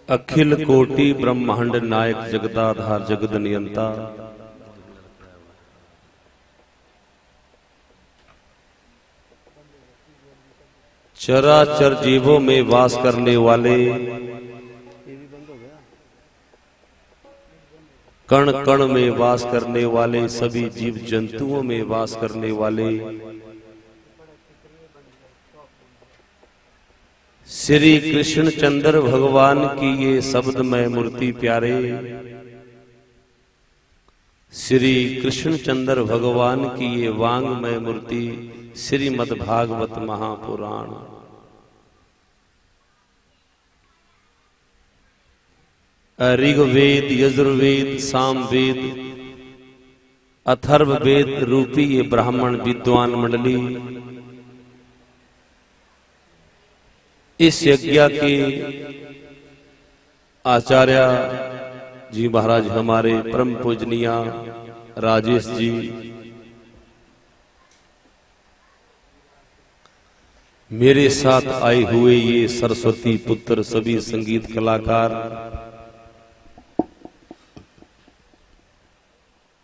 अखिल कोटि ब्रह्मांड नायक जगदाधार जगद नियंता, चराचर जीवों में वास करने वाले, कण कण में वास करने वाले, सभी जीव जंतुओं में वास करने वाले श्री कृष्ण चंद्र भगवान की ये शब्दमय मूर्ति प्यारे, श्री कृष्ण चंद्र भगवान की ये वांगमय मूर्ति श्रीमद् भागवत महापुराण, ऋग्वेद यजुर्वेद सामवेद अथर्ववेद रूपी ये ब्राह्मण विद्वान मंडली इस यज्ञ के आचार्य जी महाराज हमारे परम पूजनीय राजेश जी, मेरे साथ आए हुए ये सरस्वती पुत्र सभी संगीत कलाकार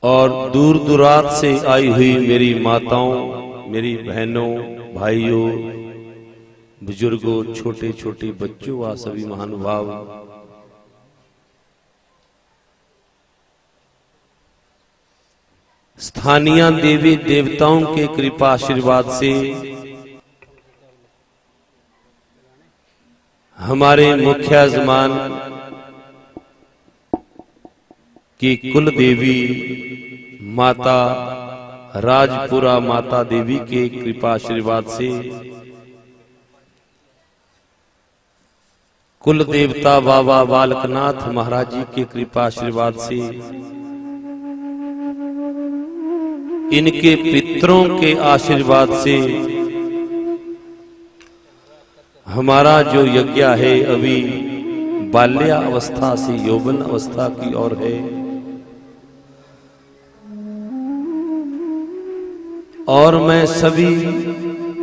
और दूर दुरात से आई हुई मेरी माताओं, मेरी बहनों, भाइयों, बुजुर्गों, छोटे छोटे बच्चों व सभी महानुभाव, स्थानीय देवी देवताओं के कृपा आशीर्वाद से हमारे मुख्य यजमान की कुल देवी माता राजपुरा माता देवी के कृपा आशीर्वाद से, कुल देवता बाबा बालकनाथ महाराज जी के कृपा आशीर्वाद से, इनके पितरों के आशीर्वाद से हमारा जो यज्ञ है अभी बाल्यावस्था से यौवन अवस्था की ओर है, और मैं सभी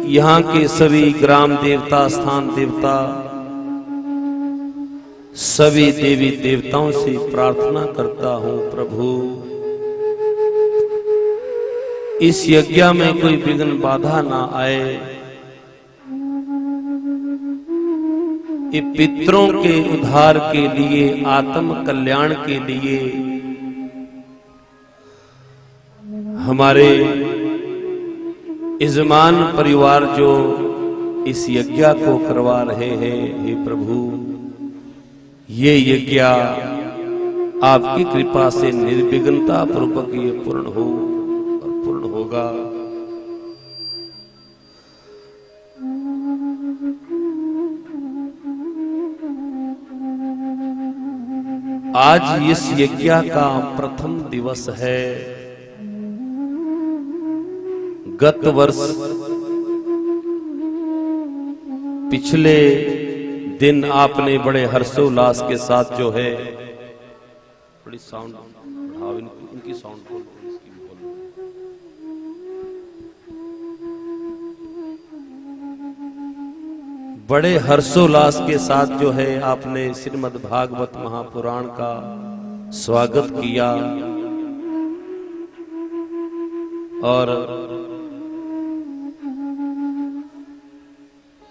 यहाँ के सभी ग्राम देवता, स्थान देवता, सभी देवी देवताओं से प्रार्थना करता हूं प्रभु इस यज्ञ में कोई विघ्न बाधा ना आए, ये पितरों के उद्धार के लिए, आत्म कल्याण के लिए हमारे यजमान परिवार जो इस यज्ञ को करवा रहे हैं, हे प्रभु ये यज्ञ आपकी कृपा से निर्विघ्नता पूर्वक ये पूर्ण हो और पूर्ण होगा। आज इस यज्ञ का प्रथम दिवस है। गत वर्ष पिछले दिन आपने बड़े हर्षोल्लास के साथ जो है, थोड़ी साउंड बढ़ाओ, इनकी साउंड खोलो, इसकी भी खोलो। बड़े हर्षोल्लास के साथ जो है आपने श्रीमद् भागवत महापुराण का स्वागत किया और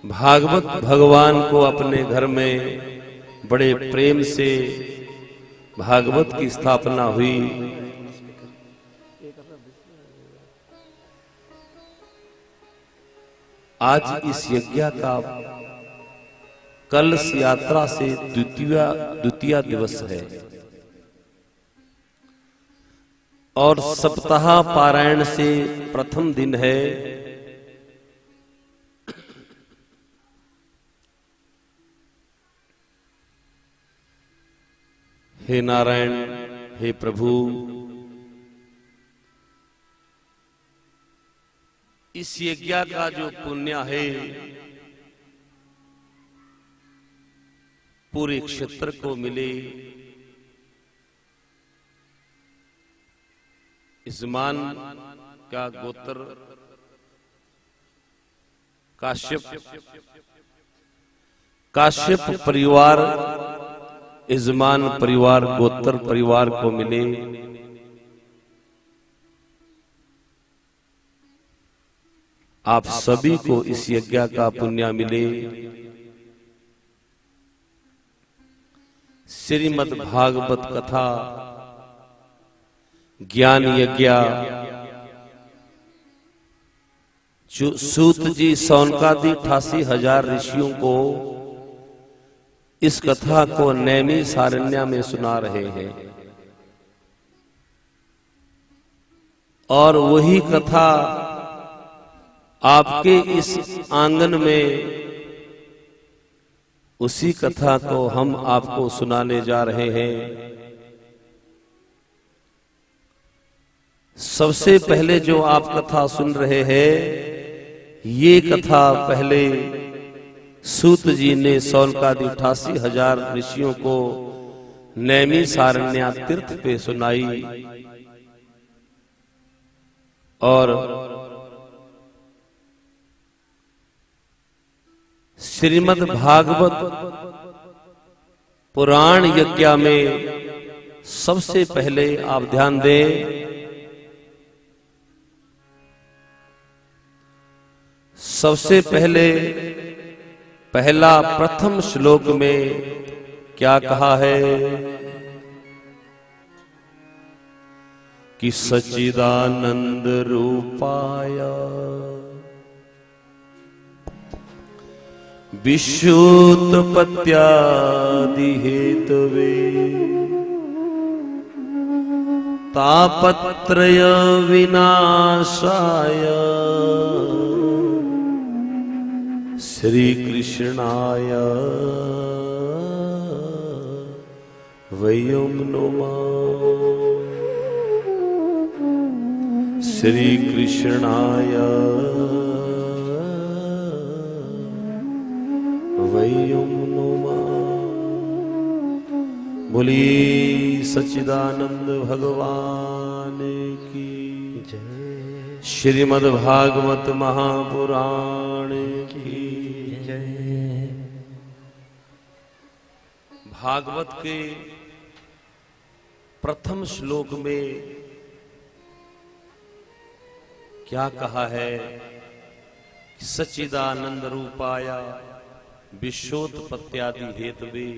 भागवत भगवान को अपने घर में बड़े प्रेम से भागवत की स्थापना हुई। आज इस यज्ञ का कलश यात्रा से द्वितीय दिवस है और सप्ताह पारायण से प्रथम दिन है। हे नारायण, हे प्रभु, इस यज्ञ का जो पुण्य है पूरे क्षेत्र को मिले। यजमान का गोत्र काश्यप परिवार यजमान परिवार गोत्र परिवार को मिले। आप सभी को इस यज्ञ का पुण्य मिले। श्रीमद् भागवत कथा ज्ञान यज्ञ जो सूत जी सौनकादि 88,000 ऋषियों को इस कथा को नैमी सारण्य में सुना रहे हैं, और वही कथा आपके इस आंगन में, उसी कथा को हम आपको सुनाने जा रहे हैं। सबसे पहले जो आप कथा सुन रहे हैं, ये कथा पहले सूत जी ने सौनकादि 88,000 ऋषियों को नैमी सारण्य तीर्थ पे सुनाई, और श्रीमद् भागवत पुराण यज्ञ में सबसे पहले आप ध्यान दें, सबसे पहले पहला प्रथम श्लोक में क्या कहा है कि सच्चिदानंद रूपाय विश्वोत्पत्त्यादि हेतवे तापत्रय विनाशाय श्री कृष्णाय वयं नमः। श्री कृष्णाय वयं नमः। बोली सच्चिदानंद भगवान की जय। श्रीमद् भागवत महापुराण की जय। भागवत के प्रथम श्लोक में क्या कहा है? सच्चिदानंद रूपाय विश्वोत्पत्त्यादि हेतवे।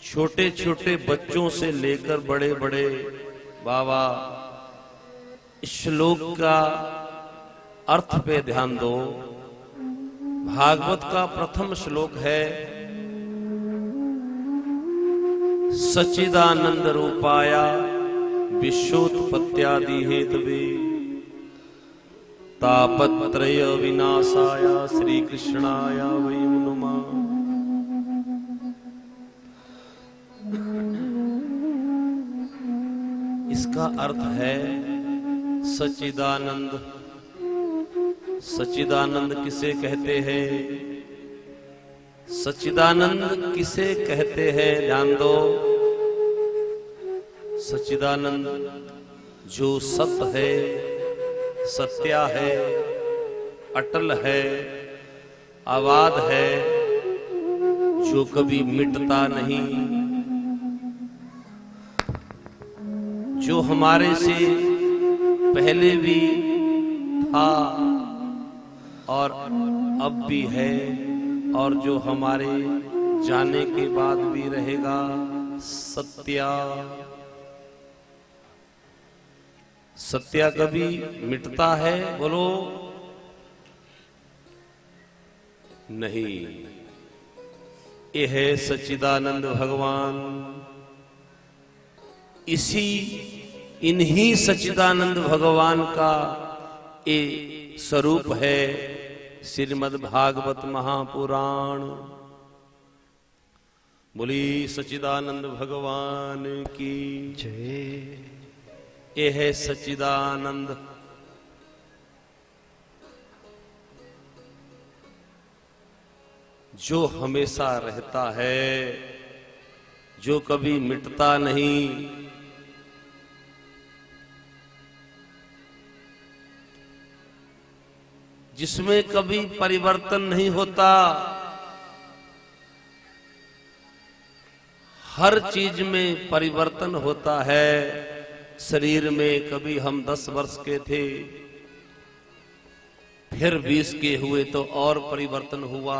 छोटे छोटे बच्चों से लेकर बड़े बड़े बाबा, इस श्लोक का अर्थ पे ध्यान दो। भागवत का प्रथम श्लोक है सच्चिदानंद रूपाय विश्वोत्पत्त्यादि हेतवे तापत्रय विनाशाय श्री कृष्णाय वयं नमः। इसका अर्थ है सच्चिदानंद। सच्चिदानंद किसे कहते हैं? सच्चिदानंद किसे कहते हैं? ध्यान दो। सच्चिदानंद जो सत्य है, सत्या है, अटल है, आबाद है, जो कभी मिटता नहीं, जो हमारे से पहले भी था और अब भी है, और जो हमारे जाने के बाद भी रहेगा। सत्या, सत्या कभी मिटता है? बोलो नहीं। ये है सच्चिदानंद भगवान। इन्हीं सच्चिदानंद भगवान का ये स्वरूप है श्रीमद् भागवत महापुराण। बोली सच्चिदानंद भगवान की जय। ये है सच्चिदानंद। जो हमेशा रहता है, जो कभी मिटता नहीं। जिसमें कभी परिवर्तन नहीं होता। हर चीज में परिवर्तन होता है। शरीर में कभी हम 10 वर्ष के थे, फिर 20 के हुए तो और परिवर्तन हुआ,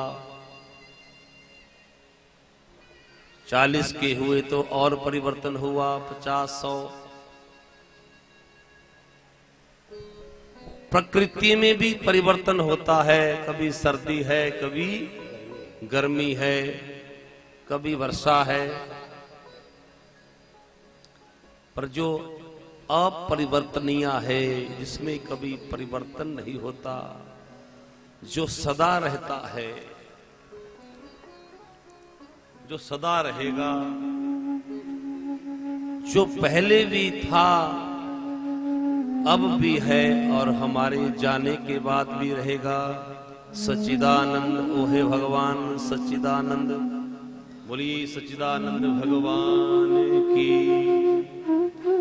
40 के हुए तो और परिवर्तन हुआ, 50, 100। प्रकृति में भी परिवर्तन होता है। कभी सर्दी है, कभी गर्मी है, कभी वर्षा है। पर जो अपरिवर्तनीय है, जिसमें कभी परिवर्तन नहीं होता, जो सदा रहता है, जो सदा रहेगा, जो पहले भी था, अब भी है और हमारे जाने के बाद भी रहेगा। सच्चिदानंद ओहे भगवान सच्चिदानंद। बोलिए सच्चिदानंद भगवान की,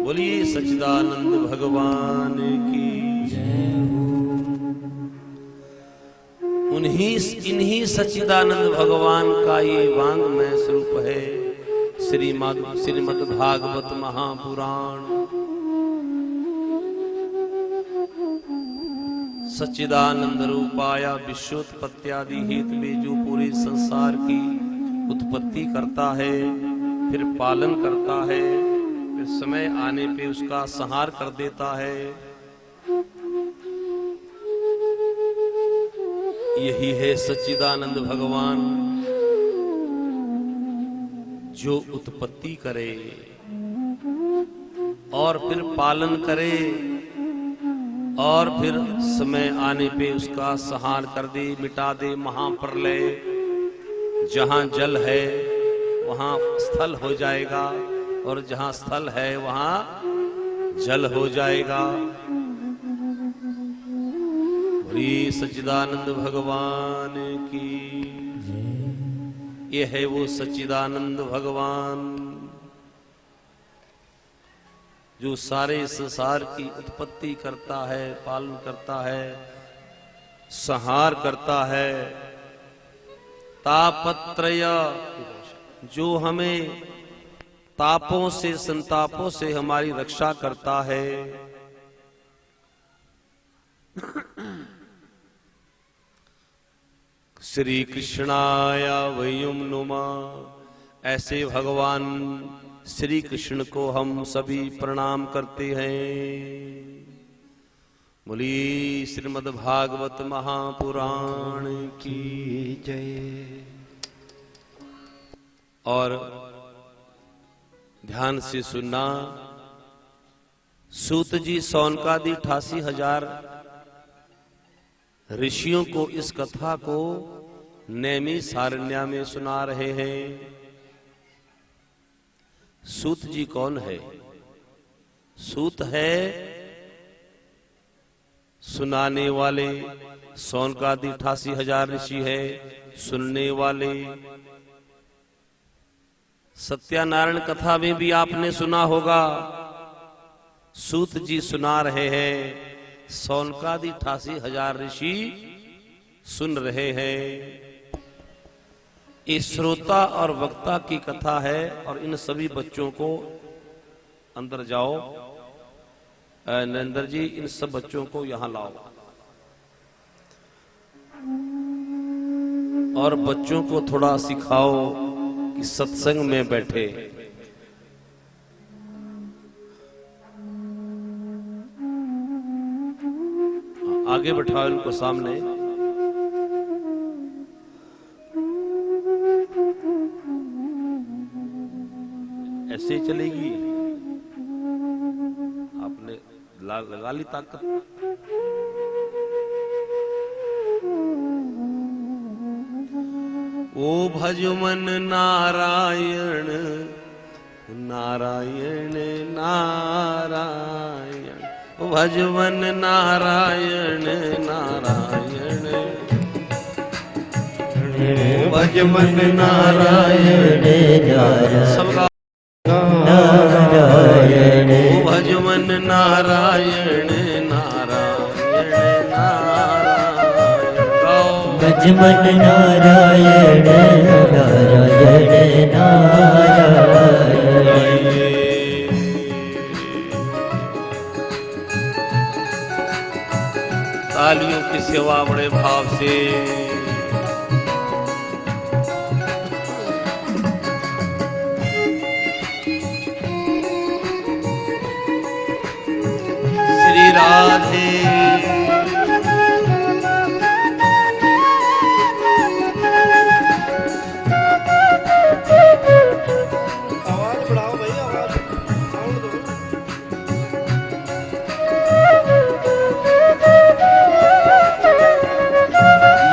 बोलिए सच्चिदानंद भगवान की जय हो। इन्हीं सच्चिदानंद भगवान का ये वांग्मय स्वरूप है श्रीमद् भागवत महापुराण। सच्चिदानंद रूपाया विश्वोत्पत्त्यादि हेतु जो पूरे संसार की उत्पत्ति करता है, फिर पालन करता है, फिर समय आने पे उसका संहार कर देता है। यही है सच्चिदानंद भगवान, जो उत्पत्ति करे और फिर पालन करे और फिर समय आने पे उसका संहार कर दे, मिटा दे। महाप्रलय, जहां जल है वहां स्थल हो जाएगा और जहां स्थल है वहां जल हो जाएगा। बोलिए सच्चिदानंद भगवान की। ये है वो सच्चिदानंद भगवान जो सारे संसार की उत्पत्ति करता है, पालन करता है, संहार करता है। तापत्रय, जो हमें तापों से, संतापों से हमारी रक्षा करता है। श्री कृष्णाय वयम् नुमः। ऐसे भगवान श्री कृष्ण को हम सभी प्रणाम करते हैं। बोलिए श्रीमद् भागवत महापुराण की जय। और ध्यान से सुनना, सूत जी सौनकादि 88,000 ऋषियों को इस कथा को नैमिषारण्य में सुना रहे हैं। सूत जी कौन है? सूत है सुनाने वाले, सौनकादि 88,000 ऋषि है सुनने वाले। सत्यानारायण कथा में भी आपने सुना होगा, सूत जी सुना रहे हैं, सौनकादि 88,000 ऋषि सुन रहे हैं। ये श्रोता और वक्ता की कथा है। और इन सभी बच्चों को अंदर जाओ, नरेंद्र जी इन सब बच्चों को यहां लाओ और बच्चों को थोड़ा सिखाओ कि सत्संग में बैठे। आगे बैठाओ इनको सामने। ऐसे ही चलेगी, आपने लगा ली ताकत। ओ भजमन नारायण नारायण नारायण, ओ भजमन नारायण नारायण, ओ भजमन नारायण नारायण, सबका नारायण, ओ भजमन नारायण नारायण नारायण। पंचमन नारायण नारायण नारायण। तालियों की सेवा बड़े भाव से। श्री राधे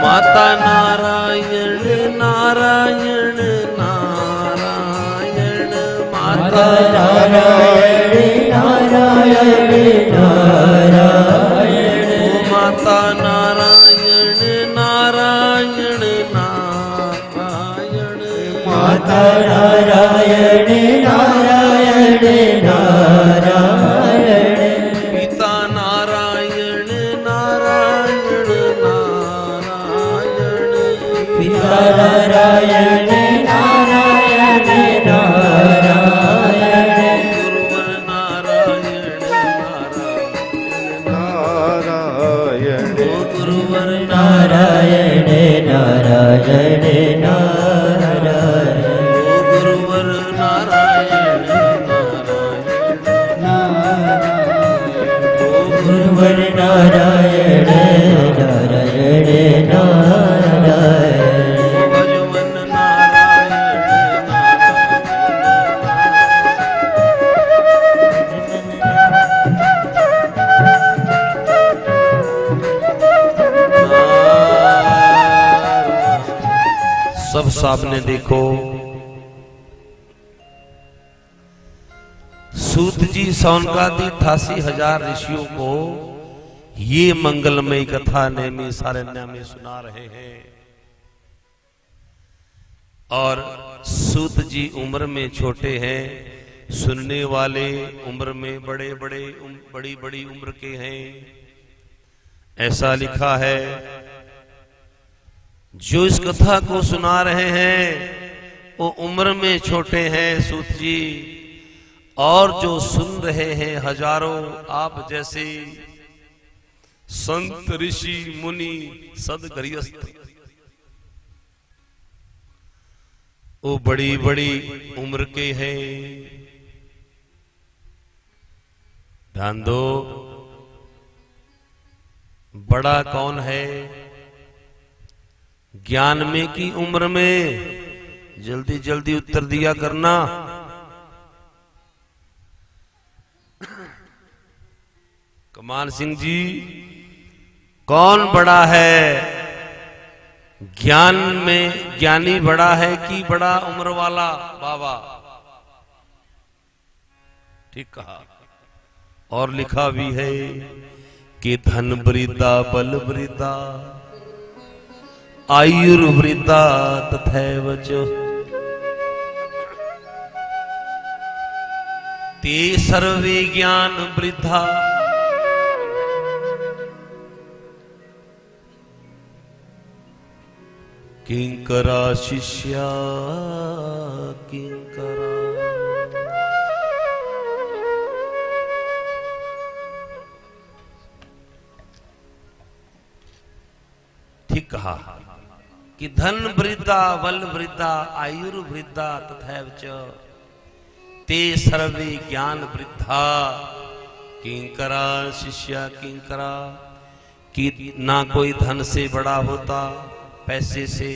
माता नारायण नारायण नारायण माता नारायण नारायण नारायण। माता नारायण नारायण नारायण माता नारायण नारायण नारायण। पिता नारायण नारायण नारायण पिता नारायण नारायण नारायण। गुरुवर नारायण नारायण ओ गुरुवर नारायण नारायण नारायण। ओ गुरुवर नारायण नारायण ओ गुरुवर नारायण नारायण नारायण। भजवन नारायण नारायण। सब सामने देखो, सूत जी सौनकादि 88,000 ऋषियों को ये मंगलमय कथा नेमी सारण्य में सुना रहे हैं। और सूत जी उम्र में छोटे हैं, सुनने वाले उम्र में बड़ी बड़ी उम्र के हैं। ऐसा लिखा है। जो इस कथा को सुना रहे हैं वो उम्र में छोटे हैं सूत जी, और जो सुन रहे हैं हजारों आप जैसे संत ऋषि मुनि सदगृहस्थ, वो बड़ी बड़ी उम्र के हैं। ध्यान दो, बड़ा कौन है? ज्ञान में की उम्र में? जल्दी जल्दी उत्तर दिया करना। कमाल सिंह जी, कौन बड़ा है? ज्ञान में ज्ञानी बड़ा है कि बड़ा उम्र वाला बाबा? ठीक कहा। और लिखा भी है कि धन वृद्धा बल वृद्धा आयुर्वृद्धा तथैव च ते सर्वे ज्ञान वृद्धा। किंकरा शिष्या किंकरा। ठीक कहा कि धन वृद्धा बल वृद्धा आयुर्वृद्धा तथैव च ते सर्वे ज्ञान वृद्धा किंकरा शिष्या किंकरा। कि ना कोई धन से बड़ा होता, पैसे से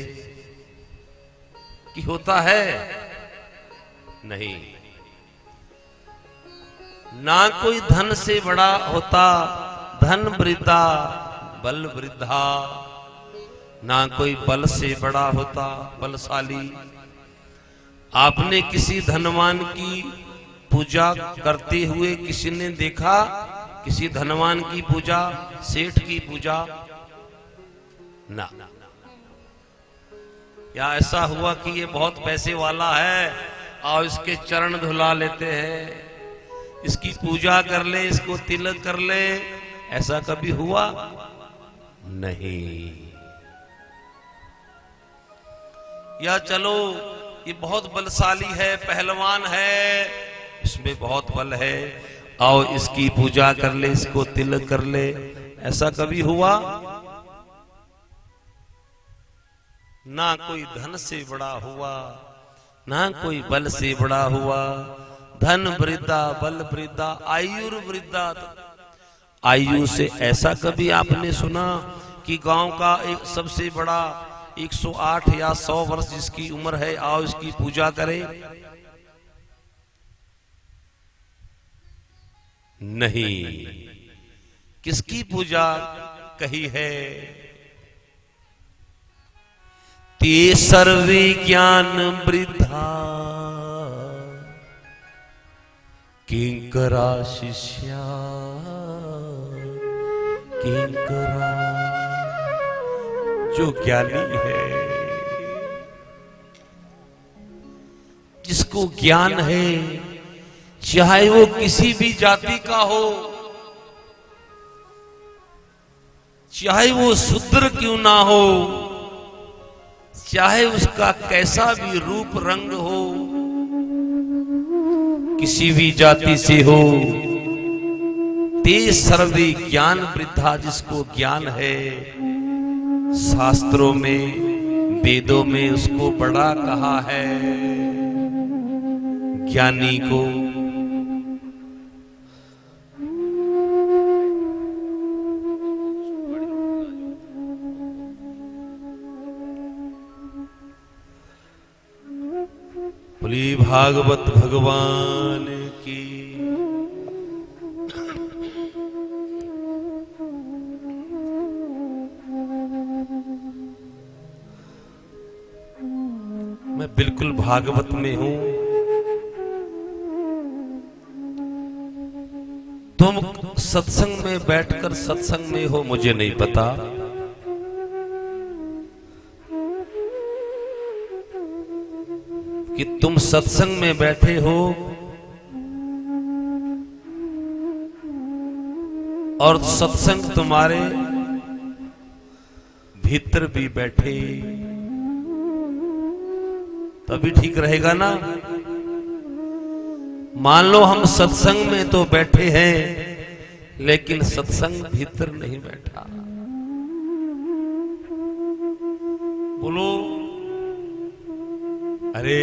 कि होता है? नहीं। ना कोई धन से बड़ा होता, धन वृद्धा बल वृद्धा। ना कोई बल से बड़ा होता, बलशाली। आपने किसी धनवान की पूजा करते हुए किसी ने देखा? किसी धनवान की पूजा, सेठ की पूजा? ना। या ऐसा हुआ कि ये बहुत पैसे वाला है और इसके चरण धुला लेते हैं, इसकी पूजा कर ले, इसको तिलक कर ले? ऐसा कभी हुआ? नहीं। या चलो ये बहुत बलशाली है, पहलवान है, इसमें बहुत बल है, आओ इसकी पूजा कर ले, इसको तिलक कर ले। ऐसा कभी हुआ? ना कोई धन से बड़ा हुआ, ना कोई बल से बड़ा हुआ। धन वृद्धा, बल वृद्धा, आयुर्वृद्धा। आयु से ऐसा कभी आपने सुना कि गांव का एक सबसे बड़ा 108 या 100 वर्ष जिसकी उम्र है, आओ इसकी पूजा करें? नहीं। किसकी पूजा कही है? ते सर्वे ज्ञान वृद्धा किंकरा शिष्या किंकरा। जो ज्ञानी है, जिसको ज्ञान है, चाहे वो किसी भी जाति का हो, चाहे वो शूद्र क्यों ना हो, चाहे उसका कैसा भी रूप रंग हो, किसी भी जाति से हो, ते सर्वे ज्ञान वृद्धा। जिसको ज्ञान है, शास्त्रों में, वेदों में उसको बड़ा कहा है। ज्ञानी को बोली भागवत भगवान की। मैं बिल्कुल भागवत में हूं। तुम सत्संग में बैठकर सत्संग में हो मुझे नहीं पता, कि तुम सत्संग में बैठे हो और सत्संग तुम्हारे भीतर भी बैठे, तभी ठीक रहेगा ना। मान लो हम सत्संग में तो बैठे हैं, लेकिन सत्संग भीतर नहीं बैठा। बोलो, अरे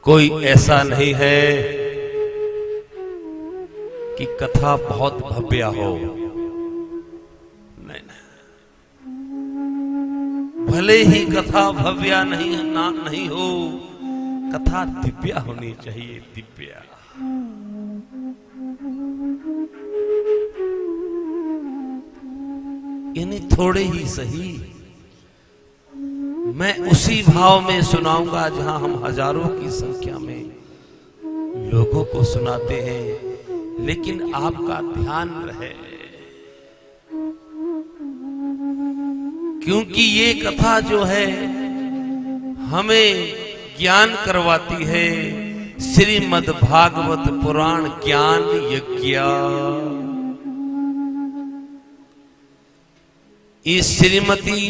कोई ऐसा नहीं है कि कथा बहुत भव्य हो, नहीं नहीं, भले ही कथा भव्य नहीं हो, कथा दिव्या होनी चाहिए, दिव्या। यानी थोड़े ही सही, मैं उसी भाव में सुनाऊंगा जहां हम हजारों की संख्या में लोगों को सुनाते हैं, लेकिन आपका ध्यान रहे, क्योंकि ये कथा जो है हमें ज्ञान करवाती है। श्रीमद् भागवत पुराण ज्ञान यज्ञ। इस श्रीमती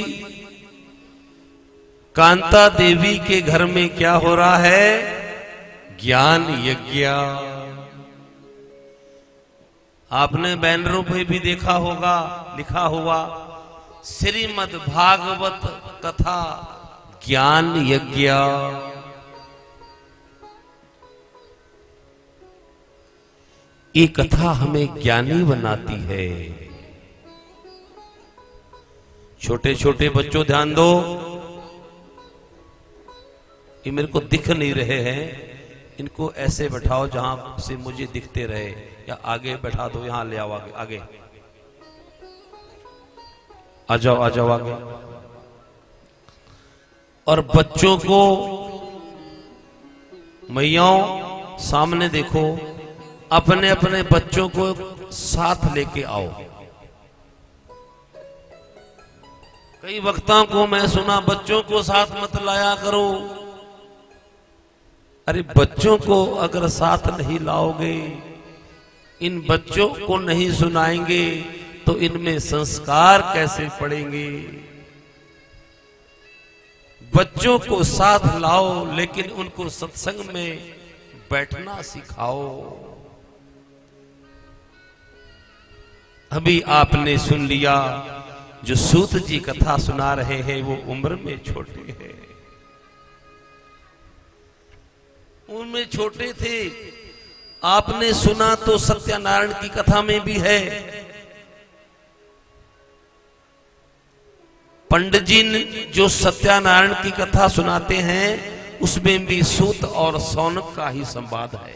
कांता देवी के घर में क्या हो रहा है? ज्ञान यज्ञ। आपने बैनरों पे भी देखा होगा लिखा हुआ श्रीमद् भागवत कथा ज्ञान यज्ञ। ये कथा हमें ज्ञानी बनाती है। छोटे छोटे बच्चों ध्यान दो, ये मेरे को दिख नहीं रहे हैं, इनको ऐसे बैठाओ जहां से मुझे दिखते रहे, या आगे बैठा दो, यहां ले आओ आगे, आगे आ जाओ आगे। और बच्चों को मैयाओं सामने देखो, अपने अपने बच्चों को साथ लेके आओ। कई वक्ताओं को मैं सुना बच्चों को साथ मत लाया करो। अरे बच्चों को अगर साथ नहीं लाओगे, इन बच्चों को नहीं सुनाएंगे, तो इनमें संस्कार कैसे पड़ेंगे? बच्चों को साथ लाओ, लेकिन उनको सत्संग में बैठना सिखाओ। अभी आपने सुन लिया, जो सूत जी कथा सुना रहे हैं वो उम्र में छोटे हैं, उनमें छोटे थे। आपने सुना तो सत्यनारायण की कथा में भी है, पंडित जी जो सत्यनारायण की कथा सुनाते हैं उसमें भी सूत और सौनक का ही संवाद है।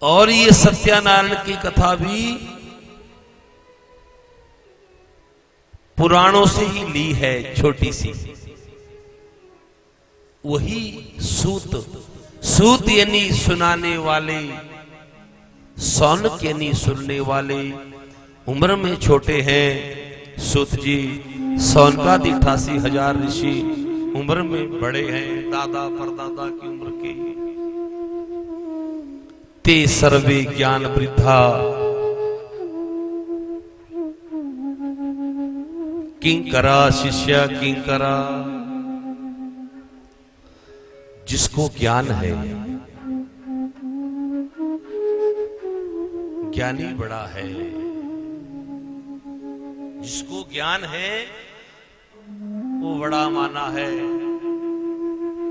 और ये सत्यनारायण की कथा भी पुराणों से ही ली है, छोटी सी। वही सूत यानी सुनाने वाले, सौनक यानी सुनने वाले, उम्र में छोटे हैं सूत जी। सौनकादि 88,000 ऋषि उम्र में बड़े हैं, दादा परदादा की उम्र के। ते सर्वे ज्ञान वृद्धा किंकरा शिष्य किंकरा। जिसको ज्ञान है, ज्ञानी बड़ा है। जिसको ज्ञान है वो बड़ा माना है।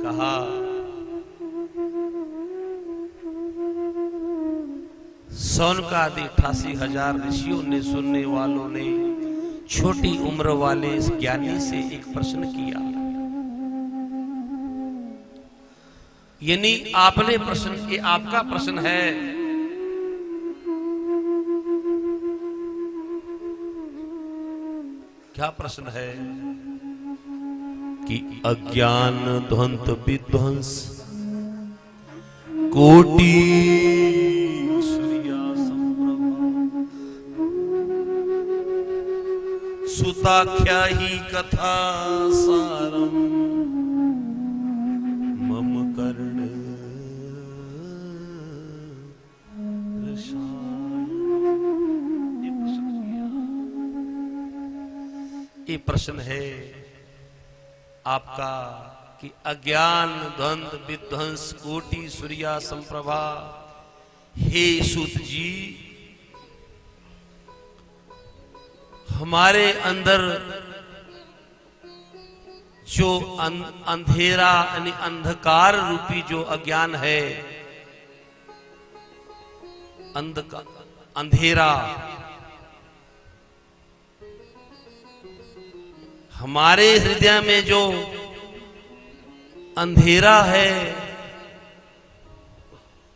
कहा सौनकादि 88,000 ऋषियों ने, सुनने वालों ने छोटी उम्र वाले इस ज्ञानी से एक प्रश्न किया। यानी आपने प्रश्न, ये आपका प्रश्न है। क्या प्रश्न है? कि अज्ञान ध्वंत विध्वंस कोटि सूर्या संप्रभा सुताख्या ही कथा सारम मम कर्ण ये प्रश्न है आपका कि अज्ञान द्वंद विध्वंस कोटि सूर्या संप्रभा। हे सूत जी, हमारे अंदर जो अंधेरा यानी अंधकार रूपी जो अज्ञान है, अंधेरा हमारे हृदय में जो अंधेरा है,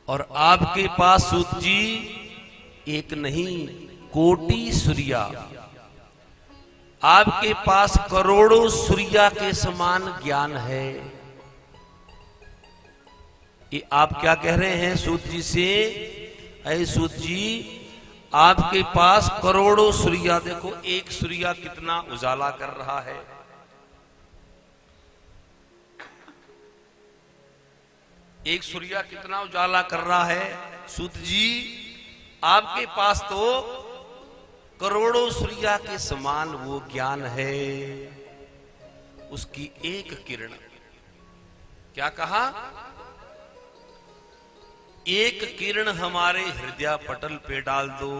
और आपके पास सूत जी एक नहीं कोटि सूर्या, आपके पास करोड़ों सूर्या के समान ज्ञान है। ये आप क्या कह रहे हैं सूत जी से? ऐ सूत जी, आपके पास करोड़ों सूर्या, देखो एक सूर्या कितना उजाला कर रहा है। एक सूर्या कितना उजाला कर रहा है। सूत जी, आपके पास तो करोड़ों सूर्या के समान वो ज्ञान है। उसकी एक किरण, क्या कहा? एक किरण हमारे हृदय पटल पे डाल दो,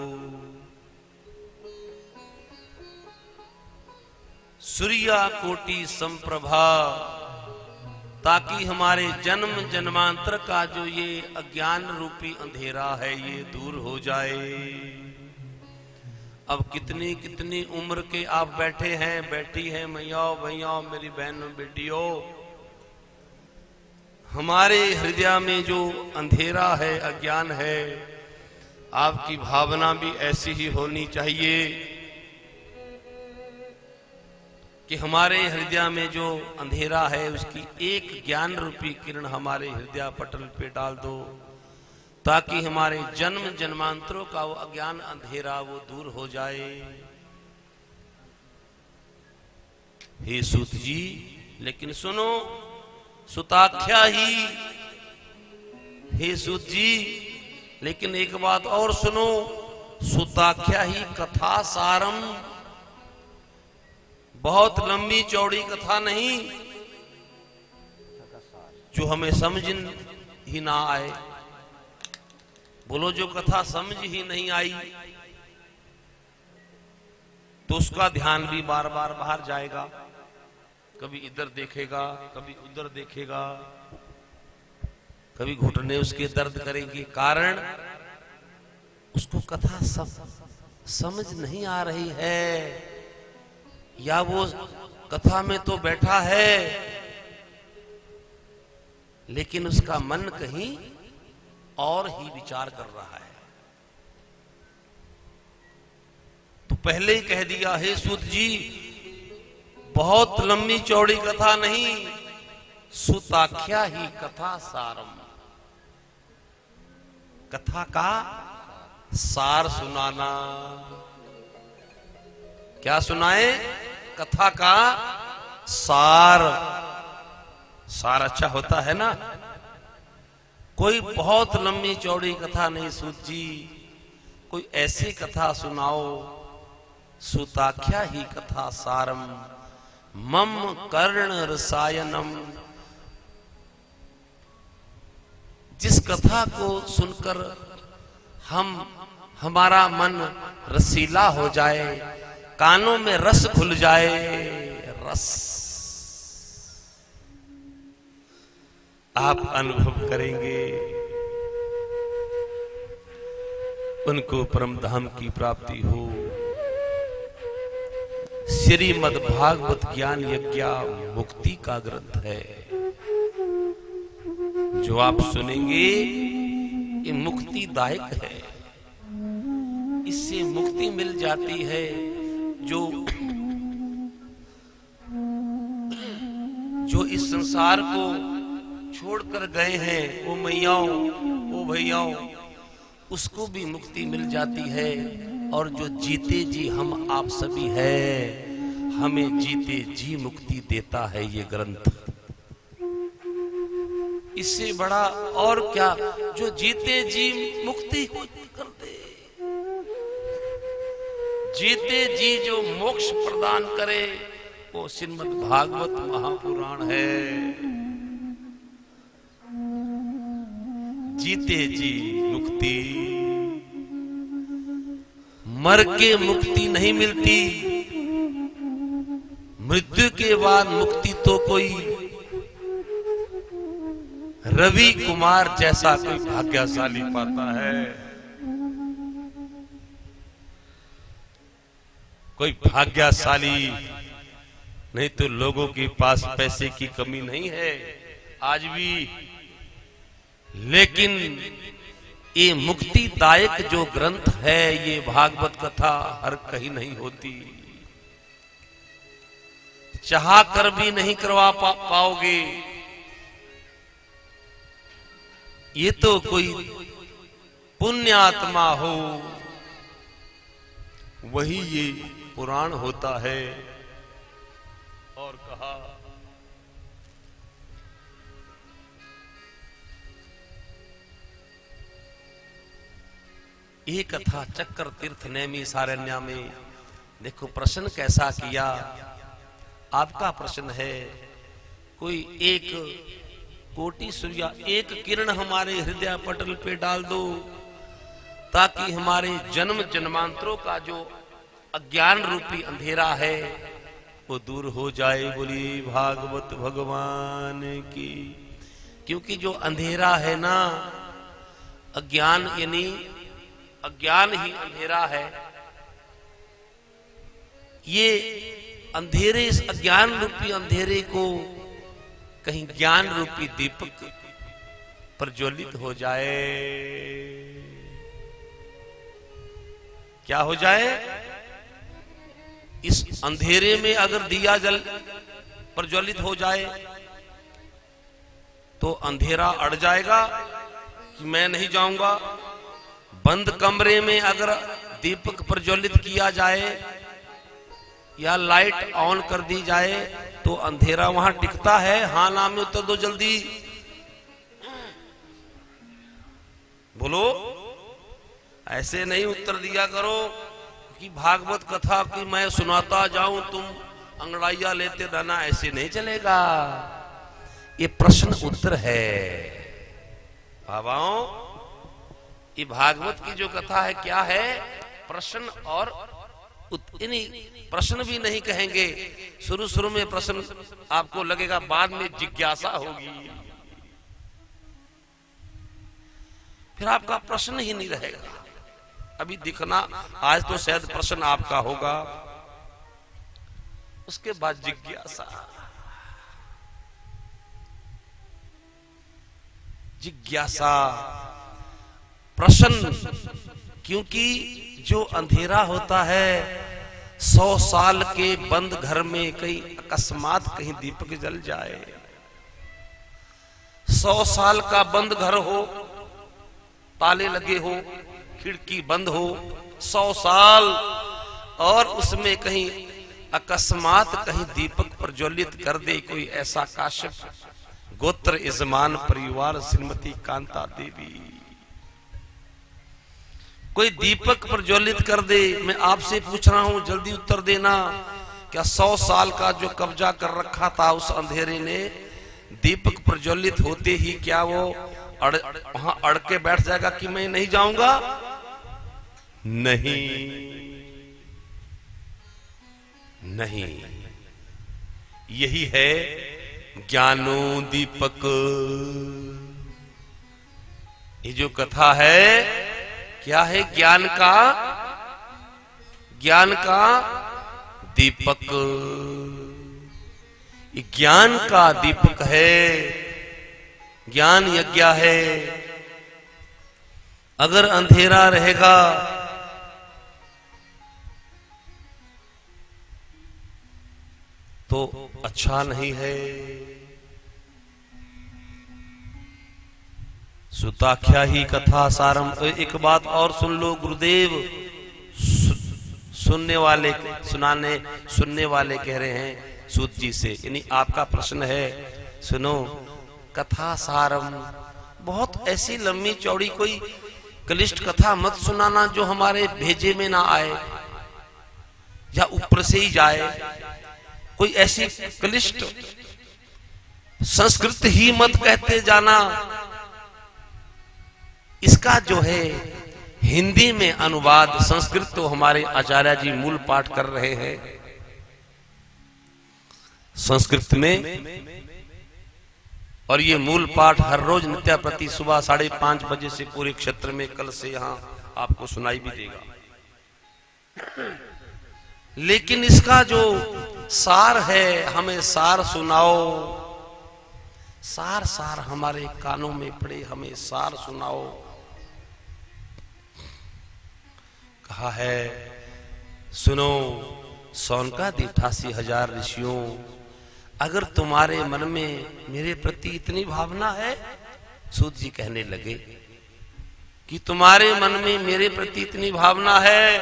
सूर्या कोटि संप्रभा, ताकि हमारे जन्म जन्मांतर का जो ये अज्ञान रूपी अंधेरा है ये दूर हो जाए। अब कितनी कितनी उम्र के आप बैठे हैं, बैठी हैं मैयाओ भैयाओ, मेरी बहनों बेटियों, हमारे हृदय में जो अंधेरा है, अज्ञान है, आपकी भावना भी ऐसी ही होनी चाहिए कि हमारे हृदय में जो अंधेरा है उसकी एक ज्ञान रूपी किरण हमारे हृदय पटल पे डाल दो, ताकि हमारे जन्म जन्मांतरों का वो अज्ञान अंधेरा वो दूर हो जाए। हे सूत जी, लेकिन सुनो, सुताख्या ही, हे सूत जी, लेकिन एक बात और सुनो, सुताख्या ही कथा सारम, बहुत लंबी चौड़ी कथा नहीं जो हमें समझ ही ना आए। बोलो, जो कथा समझ ही नहीं आई तो उसका ध्यान भी बार बार बाहर जाएगा, कभी इधर देखेगा, कभी उधर देखेगा, कभी घुटने उसके दर्द करेंगे। कारण उसको कथा समझ नहीं आ रही है, या वो कथा में तो बैठा है लेकिन उसका मन कहीं और ही विचार कर रहा है। तो पहले ही कह दिया, हे सूत जी, बहुत लंबी चौड़ी कथा नहीं, सुताख्या ही कथा सारम, कथा का सार सुनाना। क्या सुनाए? कथा का सार। सार अच्छा होता है ना। कोई बहुत लंबी चौड़ी कथा नहीं सूत जी, कोई ऐसी कथा सुनाओ, सुताख्या ही कथा सारम, मम कर्ण रसायनम। जिस कथा को सुनकर हमारा मन रसीला हो जाए, कानों में रस घुल जाए, रस आप अनुभव करेंगे, उनको परम धाम की प्राप्ति हो। श्रीमद् भागवत ज्ञान यज्ञ मुक्ति का ग्रंथ है। जो आप सुनेंगे ये मुक्तिदायक है, इससे मुक्ति मिल जाती है। जो इस संसार को छोड़कर गए हैं, वो मैयाओं, वो भैयाओं, उसको भी मुक्ति मिल जाती है। और जो जीते जी हम आप सभी हैं, हमें जीते जी मुक्ति देता है ये ग्रंथ। इससे बड़ा और क्या जो जीते जी मुक्ति कर दे, जीते जी जो मोक्ष प्रदान करे, वो श्रीमद् भागवत महापुराण है। जीते जी मुक्ति, मर के मुक्ति नहीं मिलती, मृत्यु के बाद मुक्ति तो कोई रवि कुमार जैसा कोई भाग्यशाली पाता है। कोई भाग्यशाली, नहीं तो लोगों के पास पैसे की कमी नहीं है आज भी, लेकिन ये मुक्तिदायक जो ग्रंथ है, ये भागवत कथा हर कहीं नहीं होती, चाह कर भी नहीं करवा पाओगे। ये तो कोई पुण्य आत्मा हो वही ये पुराण होता है। और कहा, ये कथा चक्कर तीर्थ नेमी सारण्या में देखो प्रश्न कैसा किया। आपका प्रश्न है, कोई एक कोटि सूर्य, एक किरण हमारे हृदय पटल पे डाल दो, ताकि हमारे जन्म जन्मांतरों का जो अज्ञान रूपी अंधेरा है वो दूर हो जाए। बोली भागवत भगवान की। क्योंकि जो अंधेरा है ना, अज्ञान, यानी अज्ञान ही अंधेरा है। ये अंधेरे, इस अज्ञान रूपी अंधेरे को कहीं ज्ञान रूपी दीपक प्रज्वलित हो जाए। क्या हो जाए? इस अंधेरे में अगर दिया जल प्रज्वलित हो जाए तो अंधेरा अड़ जाएगा कि मैं नहीं जाऊंगा। बंद कमरे में अगर दीपक प्रज्वलित किया जाए या लाइट ऑन कर दी जाए तो अंधेरा वहां टिकता है। हाँ ना में उत्तर दो जल्दी, बोलो। ऐसे नहीं उत्तर दिया करो कि भागवत कथा की मैं सुनाता जाऊं तुम अंगड़ाइया लेते रहना, ऐसे नहीं चलेगा। ये प्रश्न उत्तर है बाबाओं। ये भागवत की जो कथा है क्या है, प्रश्न और प्रश्न भी नहीं कहेंगे, शुरू शुरू में प्रश्न आपको लगेगा, बाद में जिज्ञासा होगी, फिर आपका प्रश्न ही नहीं रहेगा। अभी दिखना आज तो शायद प्रश्न आपका होगा, उसके बाद जिज्ञासा। जिज्ञासा प्रश्न, क्योंकि जो अंधेरा होता है 100 साल के बंद घर में कहीं अकस्मात कहीं दीपक जल जाए, 100 साल का बंद घर हो, ताले लगे हो, खिड़की बंद हो 100 साल, और उसमें कहीं अकस्मात कहीं दीपक प्रज्वलित कर दे कोई ऐसा काश्यप गोत्र यजमान परिवार श्रीमती कांता देवी, कोई दीपक प्रज्वलित कर दे। मैं आपसे पूछ रहा हूं, जल्दी उत्तर देना, क्या 100 साल का जो कब्जा कर रखा था उस अंधेरे ने दीपक प्रज्वलित होते ही क्या वो वहां अड़ के बैठ जाएगा कि मैं नहीं जाऊंगा? नहीं, नहीं। यही है ज्ञानो दीपक। ये जो कथा है क्या है? ज्ञान का दीपक। ये ज्ञान का दीपक है, ज्ञान यज्ञ है। अगर अंधेरा रहेगा तो अच्छा नहीं है। सुताख्या ही कथा सारम। तो एक बात और सुन लो गुरुदेव, सुनने वाले कह रहे हैं सूत जी से, यानी आपका प्रश्न है, सुनो कथा सारम, बहुत ऐसी लंबी चौड़ी कोई क्लिष्ट कथा मत सुनाना जो हमारे भेजे में ना आए या ऊपर से ही जाए। कोई ऐसी क्लिष्ट संस्कृत ही मत कहते जाना। इसका जो है हिंदी में अनुवाद, संस्कृत तो हमारे आचार्य जी मूल पाठ कर रहे हैं संस्कृत में, और ये मूल पाठ हर रोज नित्य प्रति सुबह 5:30 बजे से पूरे क्षेत्र में कल से यहां आपको सुनाई भी देगा। लेकिन इसका जो सार है, हमें सार सुनाओ, सार हमारे कानों में पड़े, हमें सार सुनाओ। कहा है, सुनो सौनकादि 88,000 ऋषियों, अगर तुम्हारे मन में मेरे प्रति इतनी भावना है, सूत जी कहने लगे कि तुम्हारे मन में मेरे प्रति इतनी भावना है,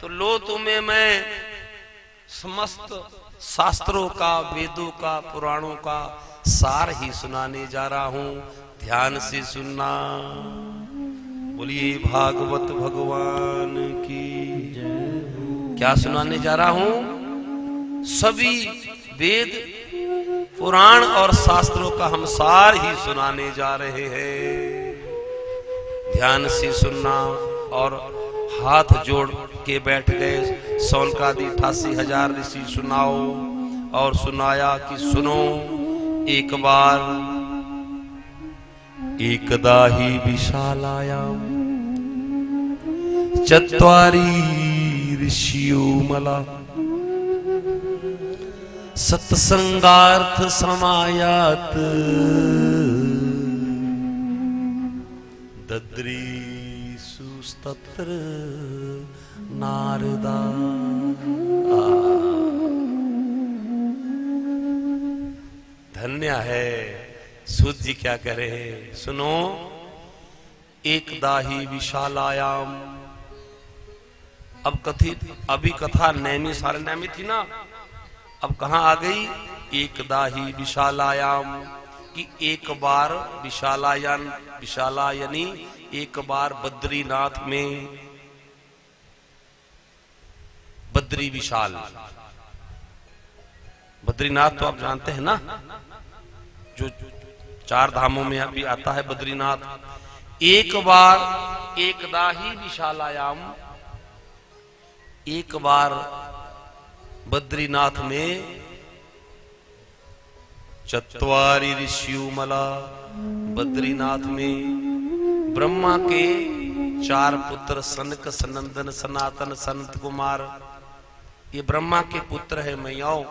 तो लो तुम्हें मैं समस्त शास्त्रों का, वेदों का, पुराणों का सार ही सुनाने जा रहा हूं, ध्यान से सुनना। बोलिए भागवत भगवान की जय। क्या सुनाने जा रहा हूं? सभी वेद, पुराण और शास्त्रों का हम सार ही सुनाने जा रहे हैं, ध्यान से सुनना। और हाथ जोड़ के बैठ गए सौनकादि 88,000 ऋषि, सुनाओ। और सुनाया कि सुनो, एक बार एकदा ही विशालायाम चत्वारि ऋषियो मला सत्संगार्थ समायात दद्रीसुस्तत्र नारदा। धन्य है। सूत जी क्या कह रहे हैं, सुनो। एकदा ही विशालायाम, अब कथित, अभी कथा नैमी सारण्य में थी ना, अब कहां आ गई? एकदा ही विशालायाम, कि एक बार विशालायन, विशाला यानी एक बार बद्रीनाथ में बद्री विशाल, बद्रीनाथ तो आप जानते हैं ना, जो 4 धामों में अभी आता है बद्रीनाथ। एक बार एकदा ही विशालायाम, एक बार बद्रीनाथ में चत्वारि ऋषियुमला, बद्रीनाथ में ब्रह्मा के 4 पुत्र सनक सनंदन सनातन सनत कुमार, ये ब्रह्मा के पुत्र है मैयाओं।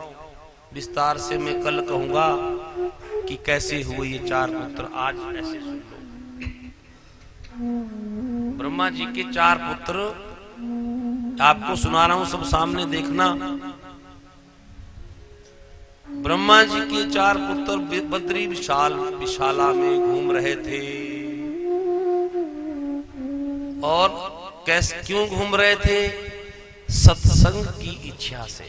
विस्तार से मैं कल कहूंगा कि कैसे हुए ये 4 पुत्र, आज ऐसे सुन लो। ब्रह्मा जी के 4 पुत्र आपको सुना रहा हूं, सब सामने देखना। ब्रह्मा जी के 4 पुत्र बद्री विशाला में घूम रहे थे। और कैसे, क्यों घूम रहे थे? सत्संग की इच्छा से।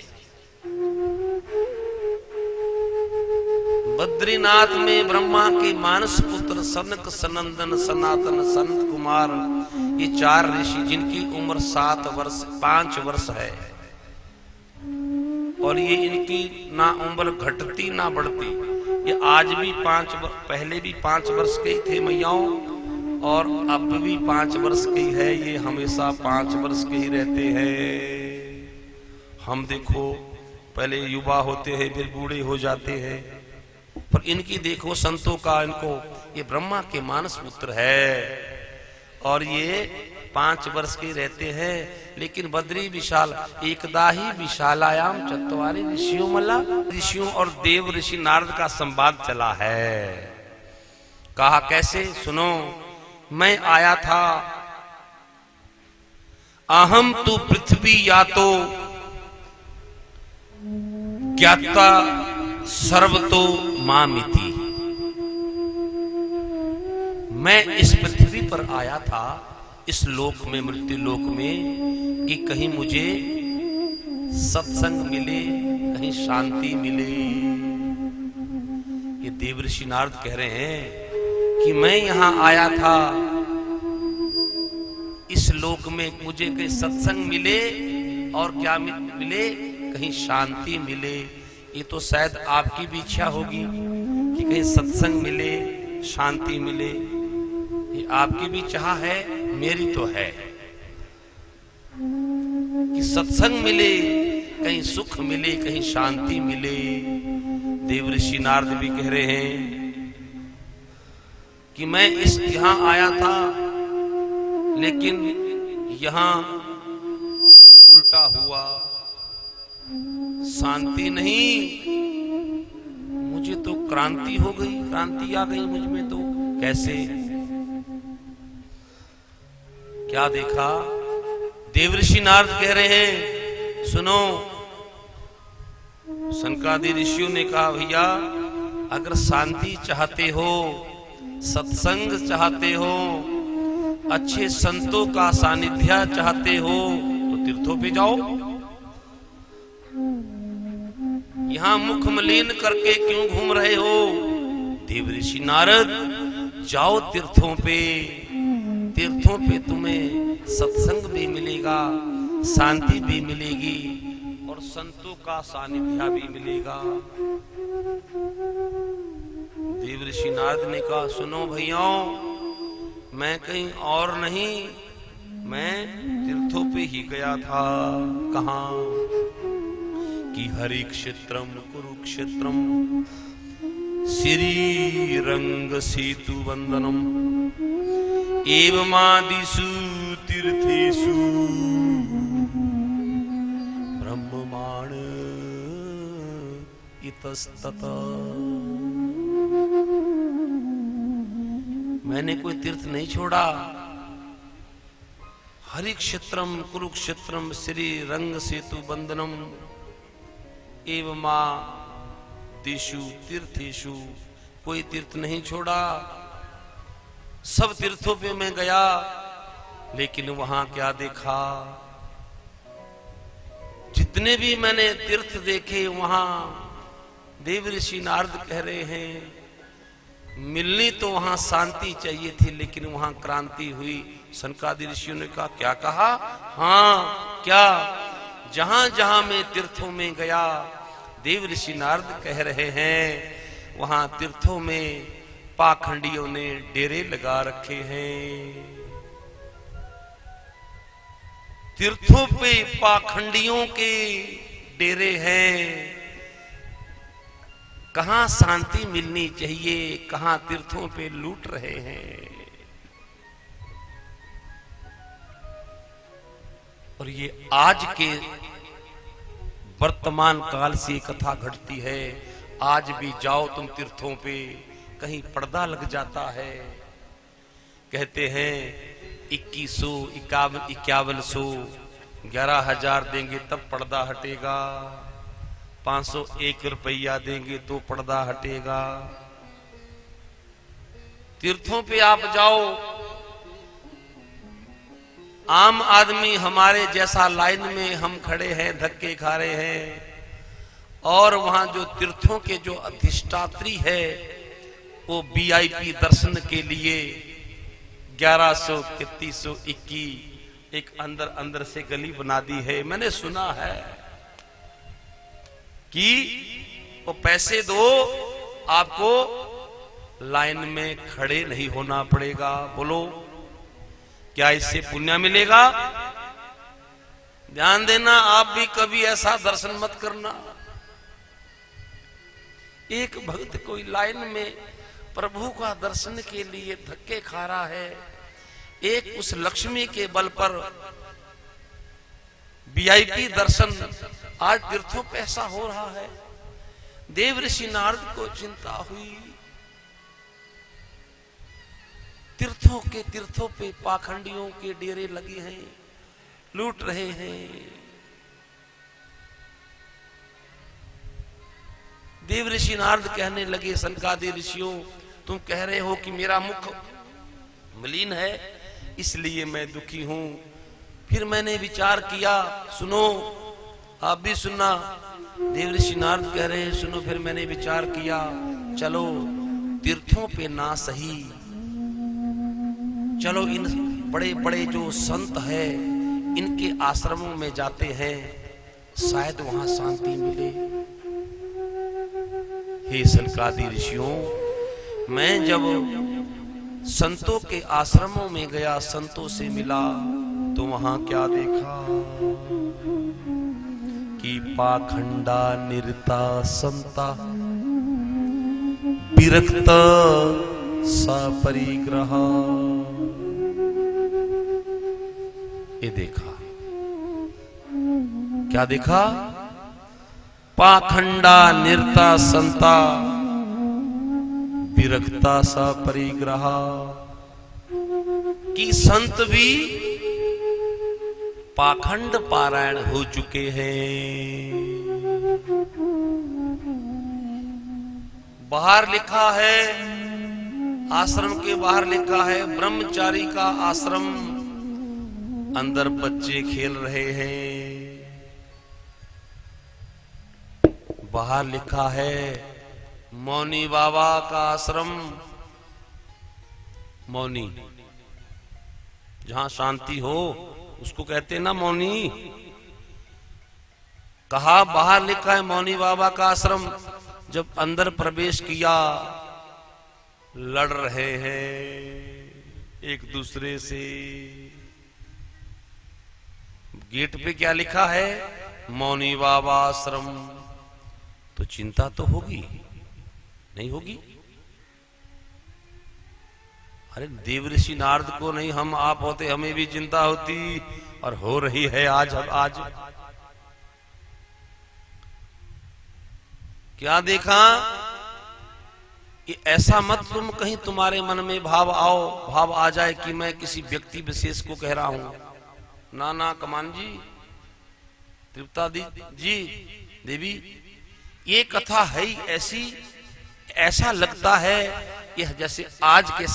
बद्रीनाथ में ब्रह्मा के मानस पुत्र सनक सनंदन सनातन सनत कुमार, ये 4 ऋषि जिनकी उम्र 5 वर्ष है, और ये इनकी ना उम्र घटती ना बढ़ती। ये आज भी पहले भी 5 वर्ष के ही थे मैयाओं, और अब भी 5 वर्ष के ही है। ये हमेशा 5 वर्ष के ही रहते हैं। हम देखो पहले युवा होते हैं, फिर बूढ़े हो जाते हैं, पर इनकी देखो संतों का, इनको, ये ब्रह्मा के मानस पुत्र है और ये 5 वर्ष के रहते हैं। लेकिन बद्री विशाल, एकदा ही विशालायाम चत्वारि ऋषियुमला, ऋषियों और देव ऋषि नारद का संवाद चला है। कहा कैसे, सुनो। मैं आया था, अहम तु पृथ्वी या तो ज्ञाता सर्वतो मामिति। मैं इस पृथ्वी पर आया था, इस लोक में, मृत्यु लोक में, कि कहीं मुझे सत्संग मिले, कहीं शांति मिले। ये देवऋषि नारद कह रहे हैं कि मैं यहां आया था, इस लोक में मुझे कहीं सत्संग मिले, और क्या मिले? कहीं शांति मिले। ये तो शायद आपकी भी इच्छा होगी कि कहीं सत्संग मिले, शांति मिले। ये आपकी भी चाह है, मेरी तो है कि सत्संग मिले, कहीं सुख मिले, कहीं शांति मिले। देवऋषि नारद भी कह रहे हैं कि मैं यहां आया था, लेकिन यहां उल्टा हुआ, शांति नहीं, मुझे तो क्रांति हो गई, क्रांति आ गई मुझ में। तो कैसे, क्या देखा? देवऋषि नारद कह रहे हैं, सुनो। सनकादि ऋषियों ने कहा, भैया अगर शांति चाहते हो, सत्संग चाहते हो, अच्छे संतों का सानिध्य चाहते हो, तो तीर्थों पे जाओ। यहां मुख मलिन करके क्यों घूम रहे हो? देवऋषि नारद, जाओ तीर्थों पे। तीर्थों पे तुम्हें सत्संग भी मिलेगा, शांति भी मिलेगी, और संतों का सानिध्य भी मिलेगा। देवऋषि नारद ने कहा, सुनो भैयाओं, मैं कहीं और नहीं, मैं तीर्थों पे ही गया था। कहां? कि हरि क्षेत्रम कुरुक्षेत्रम श्रीरंग सेतु वंदनम एवमादिषु तीर्थेषु ब्रह्ममाण इतस्ततः। मैंने कोई तीर्थ नहीं छोड़ा। हरि क्षेत्रम कुरुक्षेत्रम श्रीरंग सेतु वंदनम एवमा दिशु तीर्थेषु, कोई तीर्थ नहीं छोड़ा। सब तीर्थों पे मैं गया, लेकिन वहां क्या देखा? जितने भी मैंने तीर्थ देखे, वहां देवऋषि नारद कह रहे हैं मिलनी तो वहां शांति चाहिए थी, लेकिन वहां क्रांति हुई। सनकादि ऋषियों ने कहा, क्या कहा? हाँ, क्या? जहां जहां मैं तीर्थों में गया, देव ऋषि नारद कह रहे हैं, वहां तीर्थों में पाखंडियों ने डेरे लगा रखे हैं। तीर्थों पे पाखंडियों के डेरे हैं। कहां शांति मिलनी चाहिए, कहां तीर्थों पे लूट रहे हैं। और ये आज के वर्तमान काल से कथा घटती है। आज भी जाओ तुम तीर्थों पे, कहीं पर्दा लग जाता है। कहते हैं 2100, 5100, 11,000 देंगे तब पर्दा हटेगा, 501 रुपया देंगे तो पर्दा हटेगा। तीर्थों पे आप जाओ, आम आदमी हमारे जैसा लाइन में हम खड़े हैं, धक्के खा रहे हैं, और वहां जो तीर्थों के जो अधिष्ठात्री है वो वीआईपी दर्शन के लिए 1100, 3321 एक अंदर से गली बना दी है। मैंने सुना है कि वो पैसे दो, आपको लाइन में खड़े नहीं होना पड़ेगा। बोलो, क्या इससे पुण्य मिलेगा? ध्यान देना, आप भी कभी ऐसा दर्शन मत करना। एक भक्त कोई लाइन में प्रभु का दर्शन के लिए धक्के खा रहा है, एक उस लक्ष्मी के बल पर वीआईपी दर्शन आज तीर्थों पे ऐसा हो रहा है। देव ऋषि नारद को चिंता हुई, तीर्थों पे पाखंडियों के डेरे लगे हैं, लूट रहे हैं। देव ऋषि नारद कहने लगे, सनकादि ऋषियों, तुम कह रहे हो कि मेरा मुख मलिन है, इसलिए मैं दुखी हूं। फिर मैंने विचार किया, सुनो, आप भी सुनना। देव ऋषि नारद कह रहे हैं, सुनो। फिर मैंने विचार किया, चलो तीर्थों पे ना सही, चलो इन बड़े बड़े जो संत है इनके आश्रमों में जाते हैं, शायद वहां शांति मिले। हे सनकादि ऋषियों, मैं जब संतों के आश्रमों में गया, संतों से मिला, तो वहां क्या देखा कि पाखंडा निरता संता विरक्त सपरिग्रह। ये देखा, क्या देखा? पाखंडा निरता संता विरक्ता सा परिग्रह, कि संत भी पाखंड पारायण हो चुके हैं। बाहर लिखा है, आश्रम के बाहर लिखा है, ब्रह्मचारी का आश्रम, अंदर बच्चे खेल रहे हैं। बाहर लिखा है मौनी बाबा का आश्रम, मौनी जहां शांति हो उसको कहते ना मौनी। कहा बाहर लिखा है मौनी बाबा का आश्रम, जब अंदर प्रवेश किया लड़ रहे हैं एक दूसरे से। गेट पे क्या लिखा है? मौनी बाबा आश्रम। तो चिंता तो होगी, नहीं होगी? अरे देव ऋषि नारद को नहीं, हम आप होते हमें भी चिंता होती, और हो रही है आज। आज क्या देखा? कि ऐसा मत तुम कहीं तुम्हारे मन में भाव आ जाए कि मैं किसी व्यक्ति विशेष को कह रहा हूं। ना ना कमान जी, तृप्ता जी, देवी, ये कथा है ही ऐसी, ऐसा लगता है कि जैसे आज के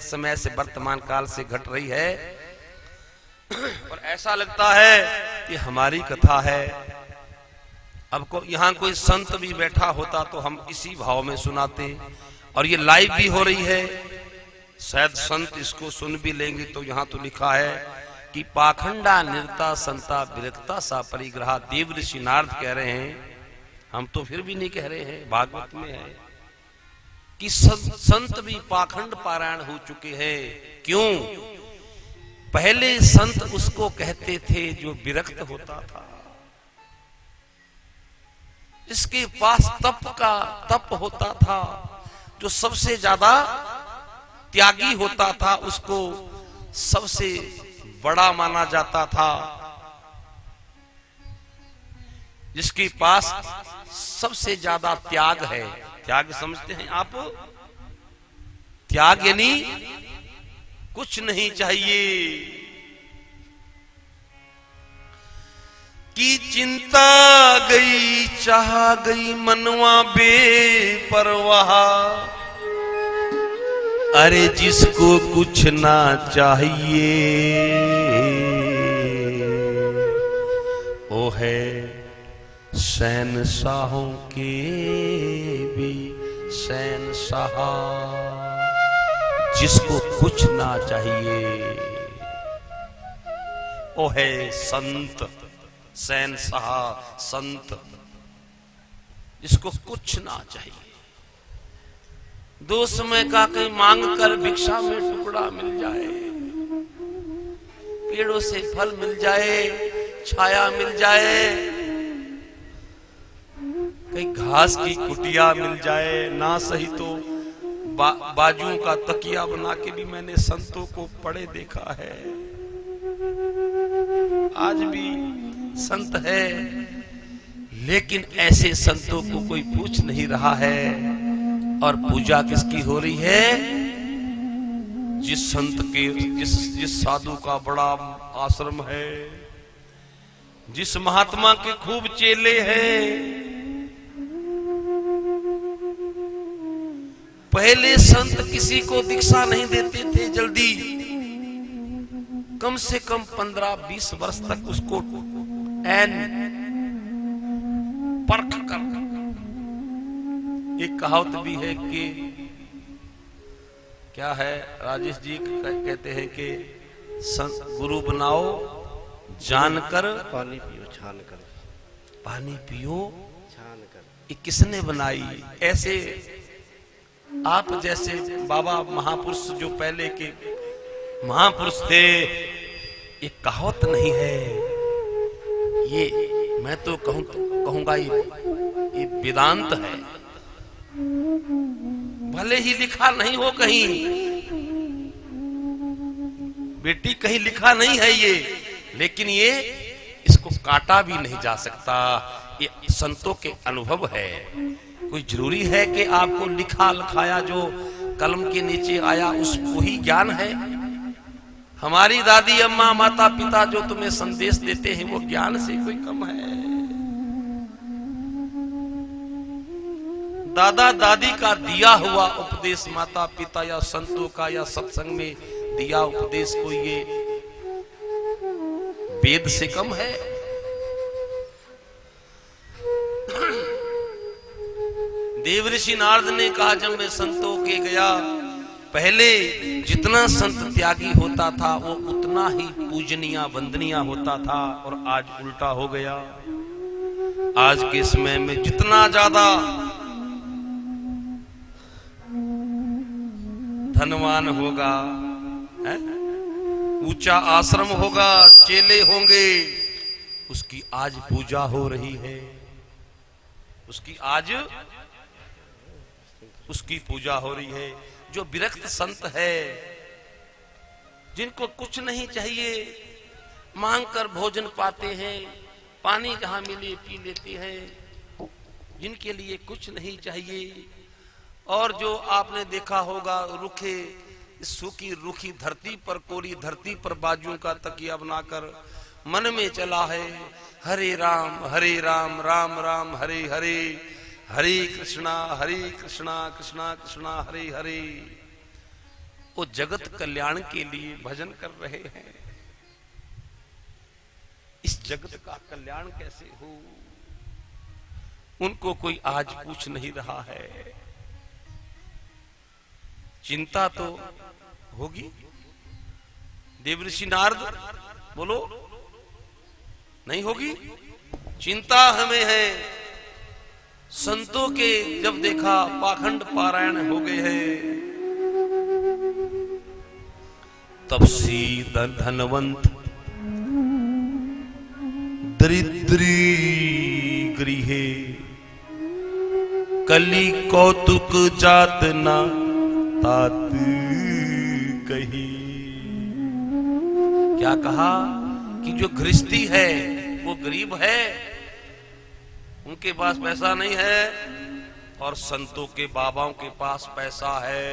समय से वर्तमान काल से घट रही है, और ऐसा लगता है कि हमारी कथा है। अब यहाँ कोई संत भी बैठा होता तो हम इसी भाव में सुनाते, और ये लाइव भी हो रही है, शायद संत इसको सुन भी लेंगे। तो यहां तो लिखा है कि पाखंडा निरता संता विरक्ता सा परिग्रह, देव ऋषि नारद कह रहे हैं, हम तो फिर भी नहीं कह रहे हैं, भागवत में है कि संत भी पाखंड पारायण हो चुके हैं। क्यों? पहले संत उसको कहते थे जो विरक्त होता था, इसके पास तप होता था, जो सबसे ज्यादा त्यागी होता था उसको सबसे बड़ा माना जाता था, जिसके पास सबसे ज्यादा त्याग है। त्याग समझते हैं आप? त्याग यानी कुछ नहीं चाहिए, की चिंता गई चाह गई मनवा बेपरवाह, अरे जिसको कुछ ना चाहिए वो है शहंशाहों के भी शहंशाह, जिसको कुछ ना चाहिए वो है संत, शहंशाह संत, जिसको कुछ ना चाहिए। दो समय का कहीं मांग कर भिक्षा में टुकड़ा मिल जाए, पेड़ों से फल मिल जाए, छाया मिल जाए, कहीं घास की कुटिया मिल जाए, ना सही तो बाजुओं का तकिया बना के भी मैंने संतों को पड़े देखा है। आज भी संत है, लेकिन ऐसे संतों को कोई पूछ नहीं रहा है। और पूजा किसकी हो रही है? जिस संत के, जिस साधु का बड़ा आश्रम है, जिस महात्मा के खूब चेले हैं। पहले संत किसी को दीक्षा नहीं देते थे जल्दी, कम से कम 15-20 वर्ष तक उसको एन परख कर। एक कहावत भी है कि क्या है, राजेश जी कहते हैं कि गुरु बनाओ जानकर, पानी पियो छान कर, पानी पियो छान कर। ये किसने बनाई? ऐसे आप जैसे बाबा महापुरुष जो पहले के महापुरुष थे, ये कहावत नहीं है, ये मैं तो कहूंगा ये वेदांत है। भले ही लिखा नहीं हो कहीं, बेटी कहीं लिखा नहीं है ये, लेकिन ये इसको काटा भी नहीं जा सकता। ये संतों के अनुभव है। कोई जरूरी है कि आपको लिखा लिखाया जो कलम के नीचे आया उस वही ज्ञान है? हमारी दादी अम्मा माता पिता जो तुम्हें संदेश देते हैं वो ज्ञान से कोई कम है? दादा दादी का दिया हुआ उपदेश, माता पिता या संतों का या सत्संग में दिया उपदेश को ये वेद से कम है? देवऋषि नारद ने कहा, जब मैं संतों के गया, पहले जितना संत त्यागी होता था वो उतना ही पूजनीय वंदनीय होता था, और आज उल्टा हो गया। आज के समय में जितना ज्यादा धनवान होगा, ऊंचा आश्रम होगा, चेले होंगे, उसकी आज पूजा हो रही है, उसकी आज उसकी पूजा हो रही है। जो विरक्त संत है, जिनको कुछ नहीं चाहिए, मांग कर भोजन पाते हैं, पानी जहां मिले पी लेते हैं, जिनके लिए कुछ नहीं चाहिए। और जो आपने देखा होगा, रुखे सूखी रूखी धरती पर, कोरी धरती पर बाजुओं का तकिया बनाकर मन में चला है, हरे राम राम राम हरे हरे, हरे कृष्णा कृष्णा कृष्णा हरे हरे। वो जगत कल्याण के लिए भजन कर रहे हैं। इस जगत का कल्याण कैसे हो, उनको कोई आज पूछ नहीं रहा है। चिंता तो होगी। देवऋषि नारद बोलो, नहीं होगी? चिंता हमें है। संतों के जब देखा पाखंड पारायण हो गए हैं, तब सी धनवंत दरिद्री गृहे कली कौतुक जात ना तात कही। क्या कहा कि जो गृहस्थी है वो गरीब है, उनके पास पैसा नहीं है, और संतों के बाबाओं के पास पैसा है।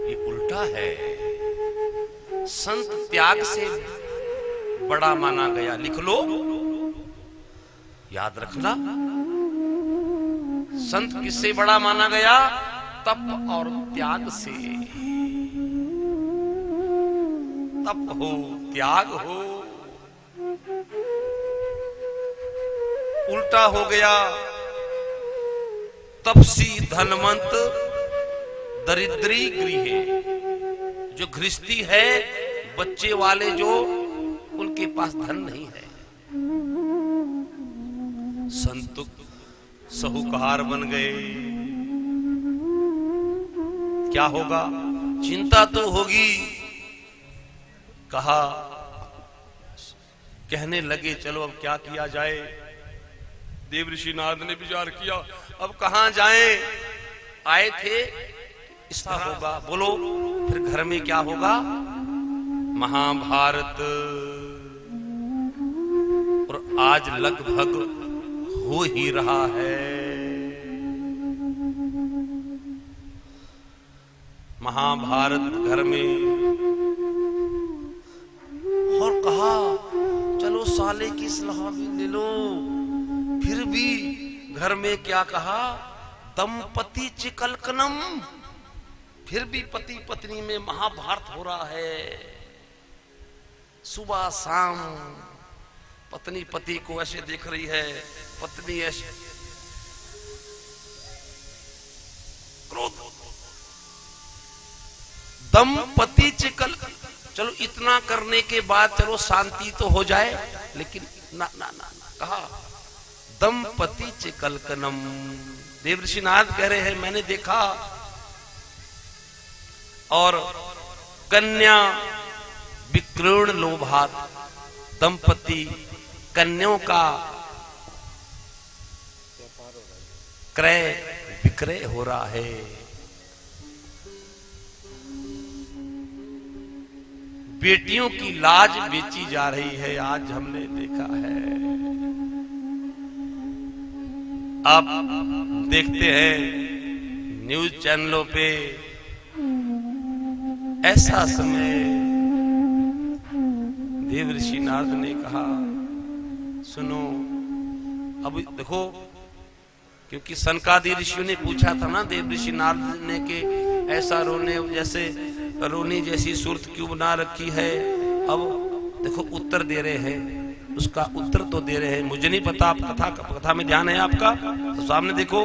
ये उल्टा है। संत त्याग से बड़ा माना गया। लिख लो, याद रखना। संत किससे बड़ा माना गया? तप और त्याग से। तप हो, त्याग हो। उल्टा हो गया। तपसी धनवंत दरिद्री गृहे। जो गृहस्थी है, बच्चे वाले जो, उनके पास धन नहीं है। संत साहूकार बन गए। क्या होगा? चिंता तो होगी। कहा, कहने लगे चलो अब क्या किया जाए। देवऋषि नारद ने विचार किया, अब कहां जाएं? आए थे इस तरह होगा। बोलो, फिर घर में क्या होगा? महाभारत। और आज लगभग हो ही रहा है। महाभारत घर में। और कहा चलो साले की सलाह भी ले लो। फिर भी घर में क्या कहा? दंपति चिकलकनम। फिर भी पति पत्नी में महाभारत हो रहा है। सुबह शाम पत्नी पति को ऐसे देख रही है, पत्नी ऐसे क्रोध। दंपति चिकल। चलो इतना करने के बाद चलो शांति तो हो जाए, लेकिन ना ना ना, ना। कहा दंपति चिकलकनम। देवऋषि नारद कह रहे हैं मैंने देखा, और कन्या विक्रीर्ण लोभात। दंपति कन्याओं का क्रय विक्रय हो रहा है। बेटियों की लाज बेची जा रही है, आज हमने देखा है। आप देखते हैं न्यूज चैनलों पे, ऐसा समय देवऋषि नारद ने कहा सुनो, अब देखो, क्योंकि सनकादि ऋषियों ने पूछा था ना देवऋषि नारद ने कि ऐसा रोने जैसे रोनी जैसी सूरत क्यों बना रखी है। अब देखो उत्तर दे रहे हैं, उसका उत्तर तो दे रहे हैं। मुझे नहीं पता, आप कथा में ध्यान है आपका, तो सामने देखो,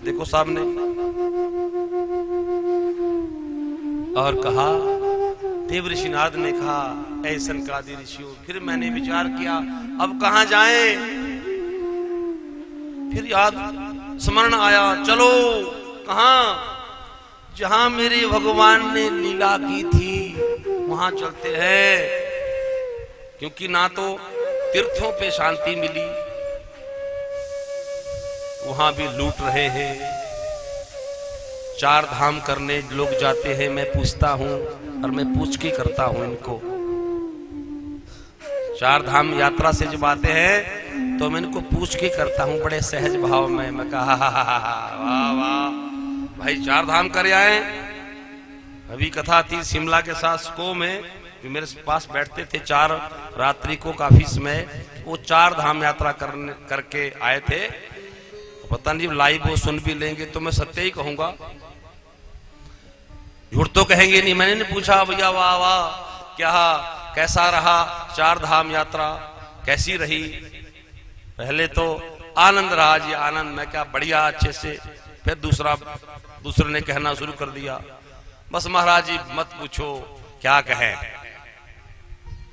देखो सामने। और कहा, देवऋषि नारद ने कहा, ऐ सनकादि ऋषियों, फिर मैंने विचार किया अब कहां जाएं। फिर याद स्मरण आया, चलो कहां? जहां मेरे भगवान ने लीला की थी वहां चलते हैं। क्योंकि ना तो तीर्थों पे शांति मिली, वहां भी लूट रहे हैं। चार धाम करने लोग जाते हैं, मैं पूछता हूं, और मैं पूछ के करता हूं इनको। चार धाम यात्रा से जब आते हैं तो मैं इनको पूछ के करता हूं, बड़े सहज भाव में। मैं कहा वाह वाह भाई, चार धाम कर आए। अभी कथा थी शिमला के शासकों में, जो मेरे पास बैठते थे 4 रात्रि को, काफी समय वो 4 धाम यात्रा करके आए थे। पता नहीं लाइव वो सुन भी लेंगे तो मैं सत्य ही कहूंगा, झूठ तो कहेंगे नहीं। मैंने नहीं पूछा भैया वाह वाह क्या कैसा रहा 4 धाम यात्रा, कैसी रही। पहले तो आनंद रहा जी आनंद। मैं क्या बढ़िया अच्छे से। फिर दूसरे ने कहना शुरू कर दिया, बस महाराज जी मत पूछो क्या कहें।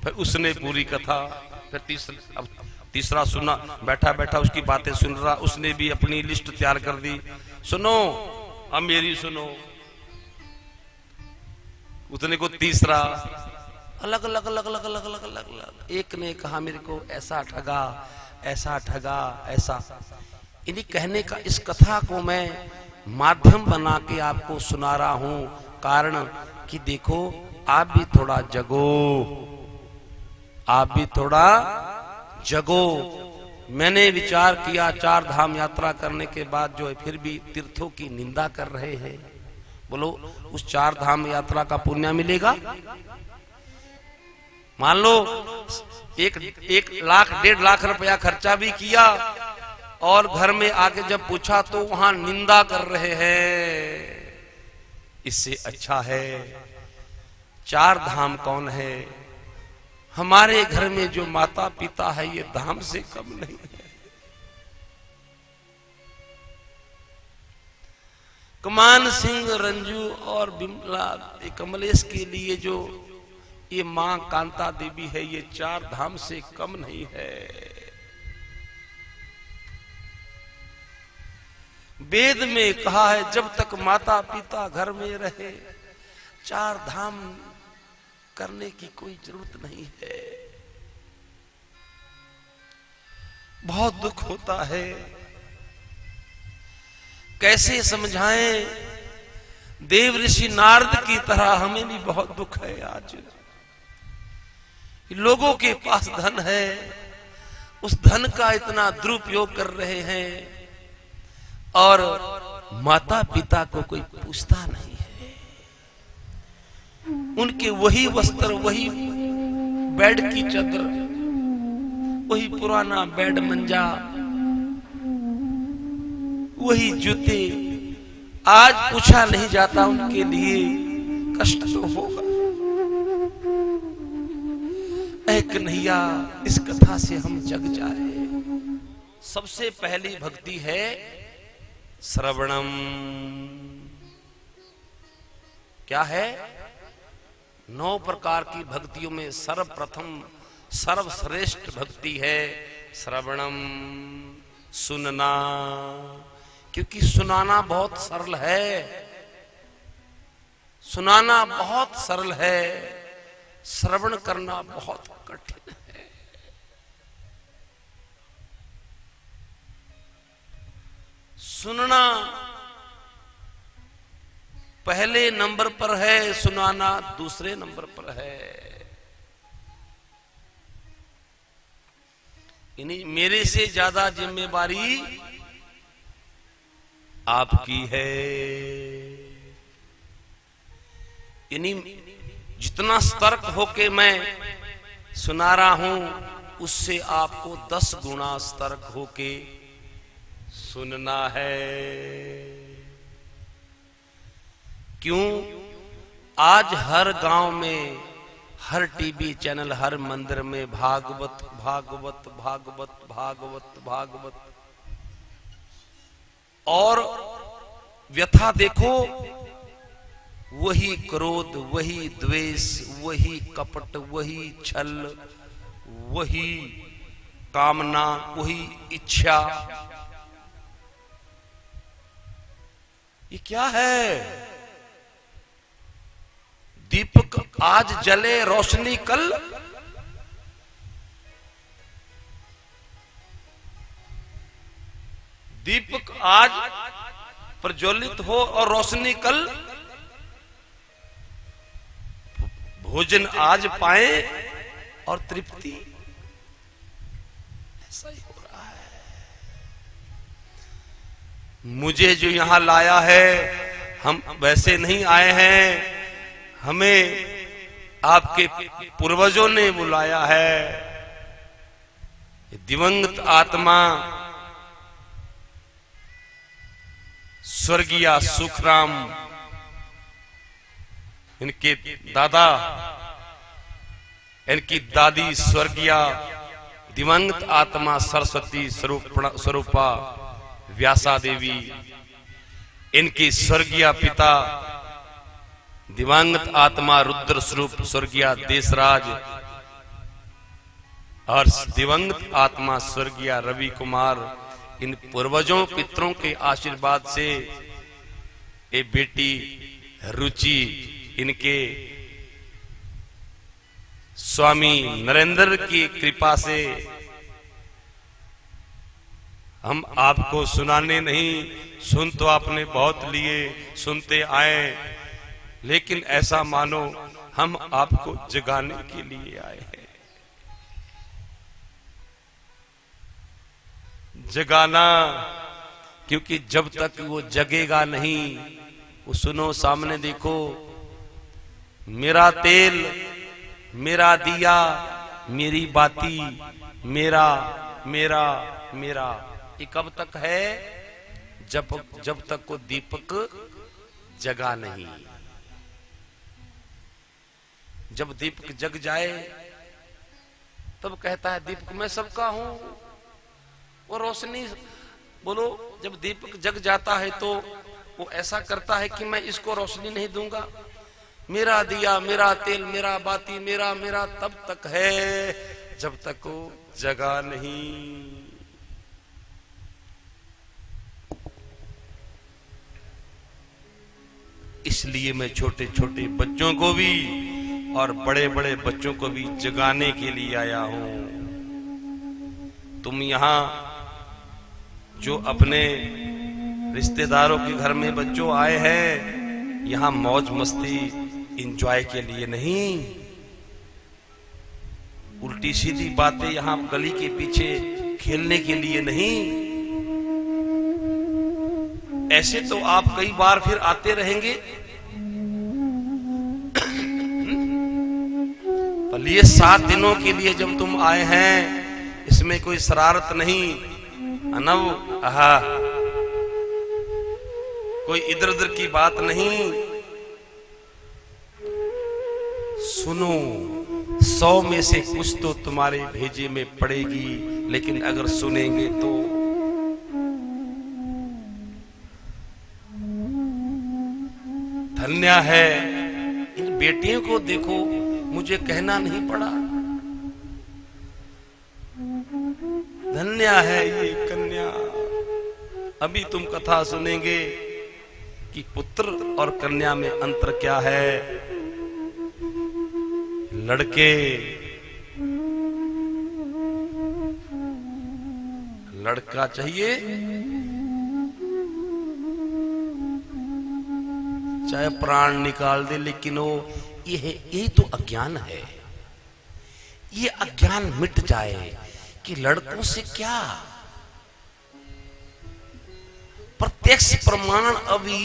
फिर उसने पूरी कथा, फिर तीसरा सुना, बैठा बैठा उसकी बातें सुन रहा, उसने भी अपनी लिस्ट तैयार कर दी। सुनो अब मेरी सुनो। उसने को तीसरा, अलग अलग अलग अलग अलग अलग अलग अलग। एक ने कहा मेरे को ऐसा ठगा ऐसा ठगा ऐसा। इन्हीं कहने का इस कथा को मैं माध्यम बना के आपको सुना रहा हूं, कारण कि देखो आप भी थोड़ा जगो, आप भी थोड़ा जगो। मैंने विचार किया 4 धाम यात्रा करने के बाद जो है फिर भी तीर्थों की निंदा कर रहे हैं। बोलो उस 4 धाम यात्रा का पुण्य मिलेगा? मान लो 1 लाख 1.5 लाख रुपया खर्चा भी किया और घर में आके जब पूछा तो वहां निंदा कर रहे हैं। इससे अच्छा है 4 धाम कौन है? हमारे घर में जो माता पिता है ये धाम से कम नहीं है। कमान सिंह, रंजू और बिमला कमलेश के लिए जो ये मां कांता देवी है ये 4 धाम से कम नहीं है। वेद में कहा है जब तक माता पिता घर में रहे 4 धाम करने की कोई जरूरत नहीं है। बहुत दुख होता है, कैसे समझाएं? देव ऋषि नारद की तरह हमें भी बहुत दुख है। आज लोगों के पास धन है, उस धन का इतना दुरुपयोग कर रहे हैं और माता पिता को कोई पूछता नहीं है। उनके वही वस्त्र, वही बेड की चादर, वही पुराना बेड मंजा, वही जूते, आज पूछा नहीं जाता उनके लिए। कष्ट तो होगा। ऐ कन्हैया इस कथा से हम जग जाए। सबसे पहली भक्ति है श्रवणम। क्या है? 9 प्रकार की भक्तियों में सर्वप्रथम सर्वश्रेष्ठ भक्ति है श्रवणम, सुनना। क्योंकि सुनाना बहुत सरल है, सुनाना बहुत सरल है, श्रवण करना बहुत कठिन है। सुनना पहले नंबर पर है, सुनाना दूसरे नंबर पर है। इन्हीं मेरे से ज्यादा जिम्मेवारी आपकी है। इन्हीं जितना सतर्क होके मैं सुना रहा हूं उससे आपको 10 गुना सतर्क होके सुनना है। क्यों? आज हर गांव में, हर टीवी चैनल, हर मंदिर में भागवत भागवत भागवत भागवत भागवत। और व्यथा देखो, वही क्रोध, वही द्वेष, वही कपट, वही छल, वही कामना, वही इच्छा। ये क्या है? दीपक आज जले, रोशनी कल। दीपक आज प्रज्वलित हो और रोशनी कल। भोजन आज पाए और तृप्ति ऐसा ही हो रहा है। मुझे जो यहां लाया है, हम वैसे नहीं आए हैं, हमें आपके पूर्वजों ने बुलाया है। दिवंगत आत्मा स्वर्गीय सुखराम, इनके दादा, इनकी दादी स्वर्गीय दिवंगत आत्मा सरस्वती स्वरूपा व्यासा देवी, इनके स्वर्गीय पिता दिवंगत आत्मा रुद्र स्वरूप स्वर्गीय देशराज और दिवंगत आत्मा स्वर्गीय रवि कुमार, इन पूर्वजों पितरों के आशीर्वाद से ये बेटी रुचि, इनके स्वामी नरेंद्र की कृपा से हम आपको सुनाने नहीं, सुन तो आपने बहुत लिए, सुनते आए, लेकिन ऐसा मानो हम आपको जगाने के लिए आए हैं। जगाना, क्योंकि जब तक वो जगेगा नहीं, वो सुनो सामने देखो, मेरा तेल, मेरा दिया, मेरी बाती, मेरा मेरा मेरा, ये कब तक है? जब तक को दीपक जगा नहीं। जब दीपक जग जाए तब कहता है दीपक मैं सबका हूं। वो रोशनी, बोलो, जब दीपक जग जाता है तो वो ऐसा करता है कि मैं इसको रोशनी नहीं दूंगा, मेरा दिया, मेरा तेल, मेरा बाती, मेरा मेरा तब तक है जब तक वो जगा नहीं। इसलिए मैं छोटे छोटे बच्चों को भी और बड़े बड़े बच्चों को भी जगाने के लिए आया हूं। तुम यहां जो अपने रिश्तेदारों के घर में बच्चों आए हैं, यहां मौज मस्ती एंजॉय के लिए नहीं, उल्टी सीधी बातें यहां गली के पीछे खेलने के लिए नहीं। ऐसे तो आप कई बार फिर आते रहेंगे, पर ये 7 दिनों के लिए जब तुम आए हैं, इसमें कोई शरारत नहीं, अनव आहा, कोई इधर उधर की बात नहीं। सुनो, 100 में से कुछ तो तुम्हारे भेजे में पड़ेगी, लेकिन अगर सुनेंगे तो धन्य है। इन बेटियों को देखो, मुझे कहना नहीं पड़ा, धन्य है ये कन्या। अभी तुम कथा सुनेंगे कि पुत्र और कन्या में अंतर क्या है। लड़के लड़का चाहिए, चाहे प्राण निकाल दे, लेकिन वो ये तो अज्ञान है। ये अज्ञान मिट जाए कि लड़कों से क्या, प्रत्यक्ष प्रमाण अभी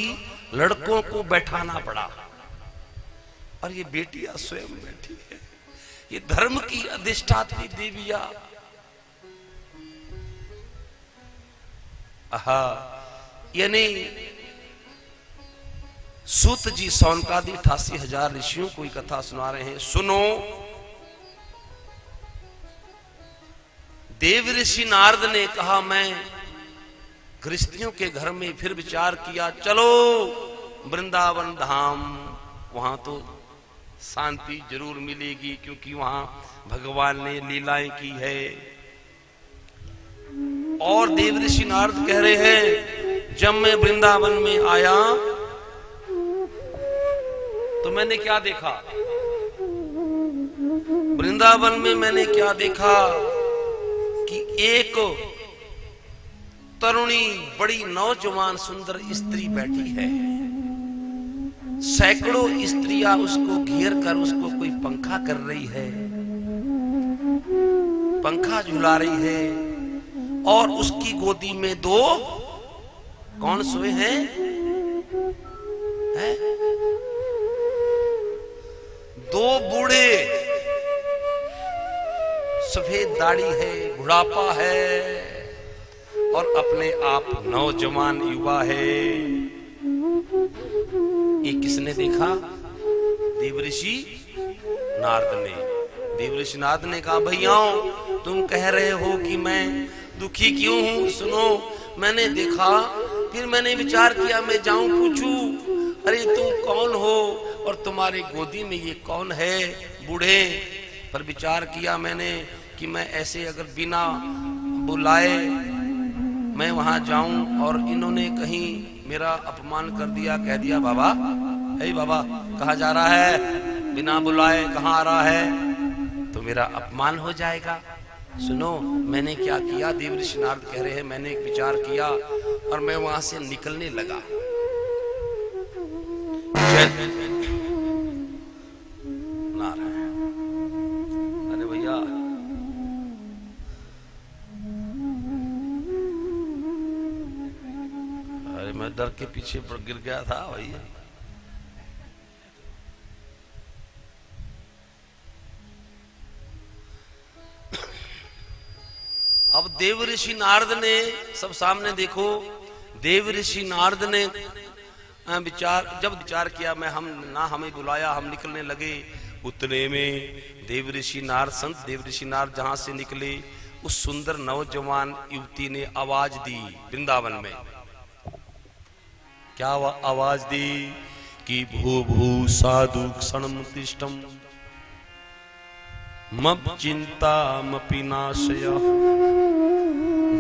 लड़कों को बैठाना पड़ा, और ये बेटियां स्वयं बैठी है। ये धर्म की अधिष्ठात्री देवियां, आहा, यानी सूत जी सौनकादि 88,000 ऋषियों को कथा सुना रहे हैं। सुनो, देव ऋषि नारद ने कहा, मैं गृहस्थियों के घर में फिर विचार किया, चलो वृंदावन धाम, वहां तो शांति जरूर मिलेगी, क्योंकि वहां भगवान ने लीलाएं की है। और देव ऋषि नारद कह रहे हैं, जब मैं वृंदावन में आया तो मैंने क्या देखा? वृंदावन में मैंने क्या देखा कि एक तरुणी, बड़ी नौजवान सुंदर स्त्री बैठी है। सैकड़ों स्त्रियां उसको घेर कर उसको कोई पंखा कर रही है, पंखा झुला रही है, और उसकी गोदी में 2 कौन सोए हैं? है? 2 बूढ़े, सफेद दाढ़ी है, बुढ़ापा है, और अपने आप नौजवान युवा है। ये किसने देखा? देवऋषि नारद ने। देवऋषि नारद ने कहा, भैयाओं तुम कह रहे हो कि मैं दुखी क्यों हूं? सुनो, मैंने देखा, फिर मैंने विचार किया, मैं जाऊं पूछूं, अरे तुम कौन हो और तुम्हारे गोदी में ये कौन है बूढ़े? पर विचार किया मैंने कि मैं ऐसे अगर बिना बुलाए मैं वहां जाऊं और इन्होंने कहीं मेरा अपमान कर दिया, कह दिया बाबा, हे बाबा कहाँ जा रहा है, बिना बुलाए कहाँ आ रहा है, तो मेरा अपमान हो जाएगा। सुनो, मैंने क्या किया, देवऋषि नारद कह रहे हैं, मैंने एक विचार किया और मैं वहां से निकलने लगा। नारायण, अरे भैया, अरे मैं डर के पीछे पर गिर गया था भैया। अब देवऋषि नारद ने, सब सामने देखो, देवऋषि नारद ने जब विचार किया, मैं हमें बुलाया, हम निकलने लगे। उतने में देवऋषि नारद, संत देवऋषि नारद जहां से निकले, उस सुंदर नौजवान युवती ने आवाज दी वृंदावन में। क्या आवाज दी कि भू भू साधु क्षणम तिष्ठम मप चिंता मपि नाशय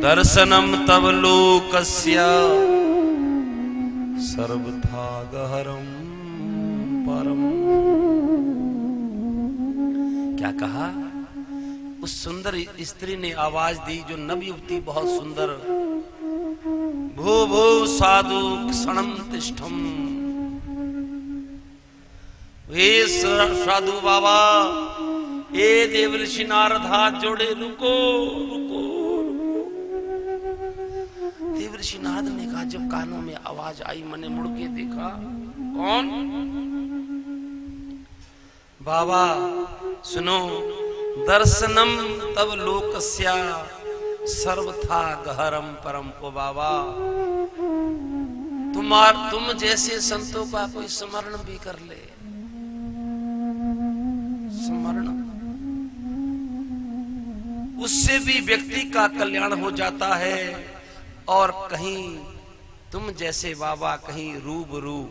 दर्शनम तव लोकस्य सर्वथा गहरम परम। क्या कहा? उस सुंदर स्त्री ने आवाज दी, जो नव युवती बहुत सुंदर, भो भो साधु क्षणम तिष्ठम, हे साधु बाबा, हे देवऋषि नारद हाथ जोड़े, रुको रुको रुको। देवऋषि नारद ने कहा, जब कानों में आवाज आई, मैंने मुड़ के देखा, कौन? बाबा सुनो, दर्शनम तब लोकस्या सर्वथा गहरम परम। को बाबा, तुम जैसे संतों का कोई स्मरण भी कर ले, स्मरण, उससे भी व्यक्ति का कल्याण हो जाता है। और कहीं तुम जैसे बाबा कहीं रूबरू,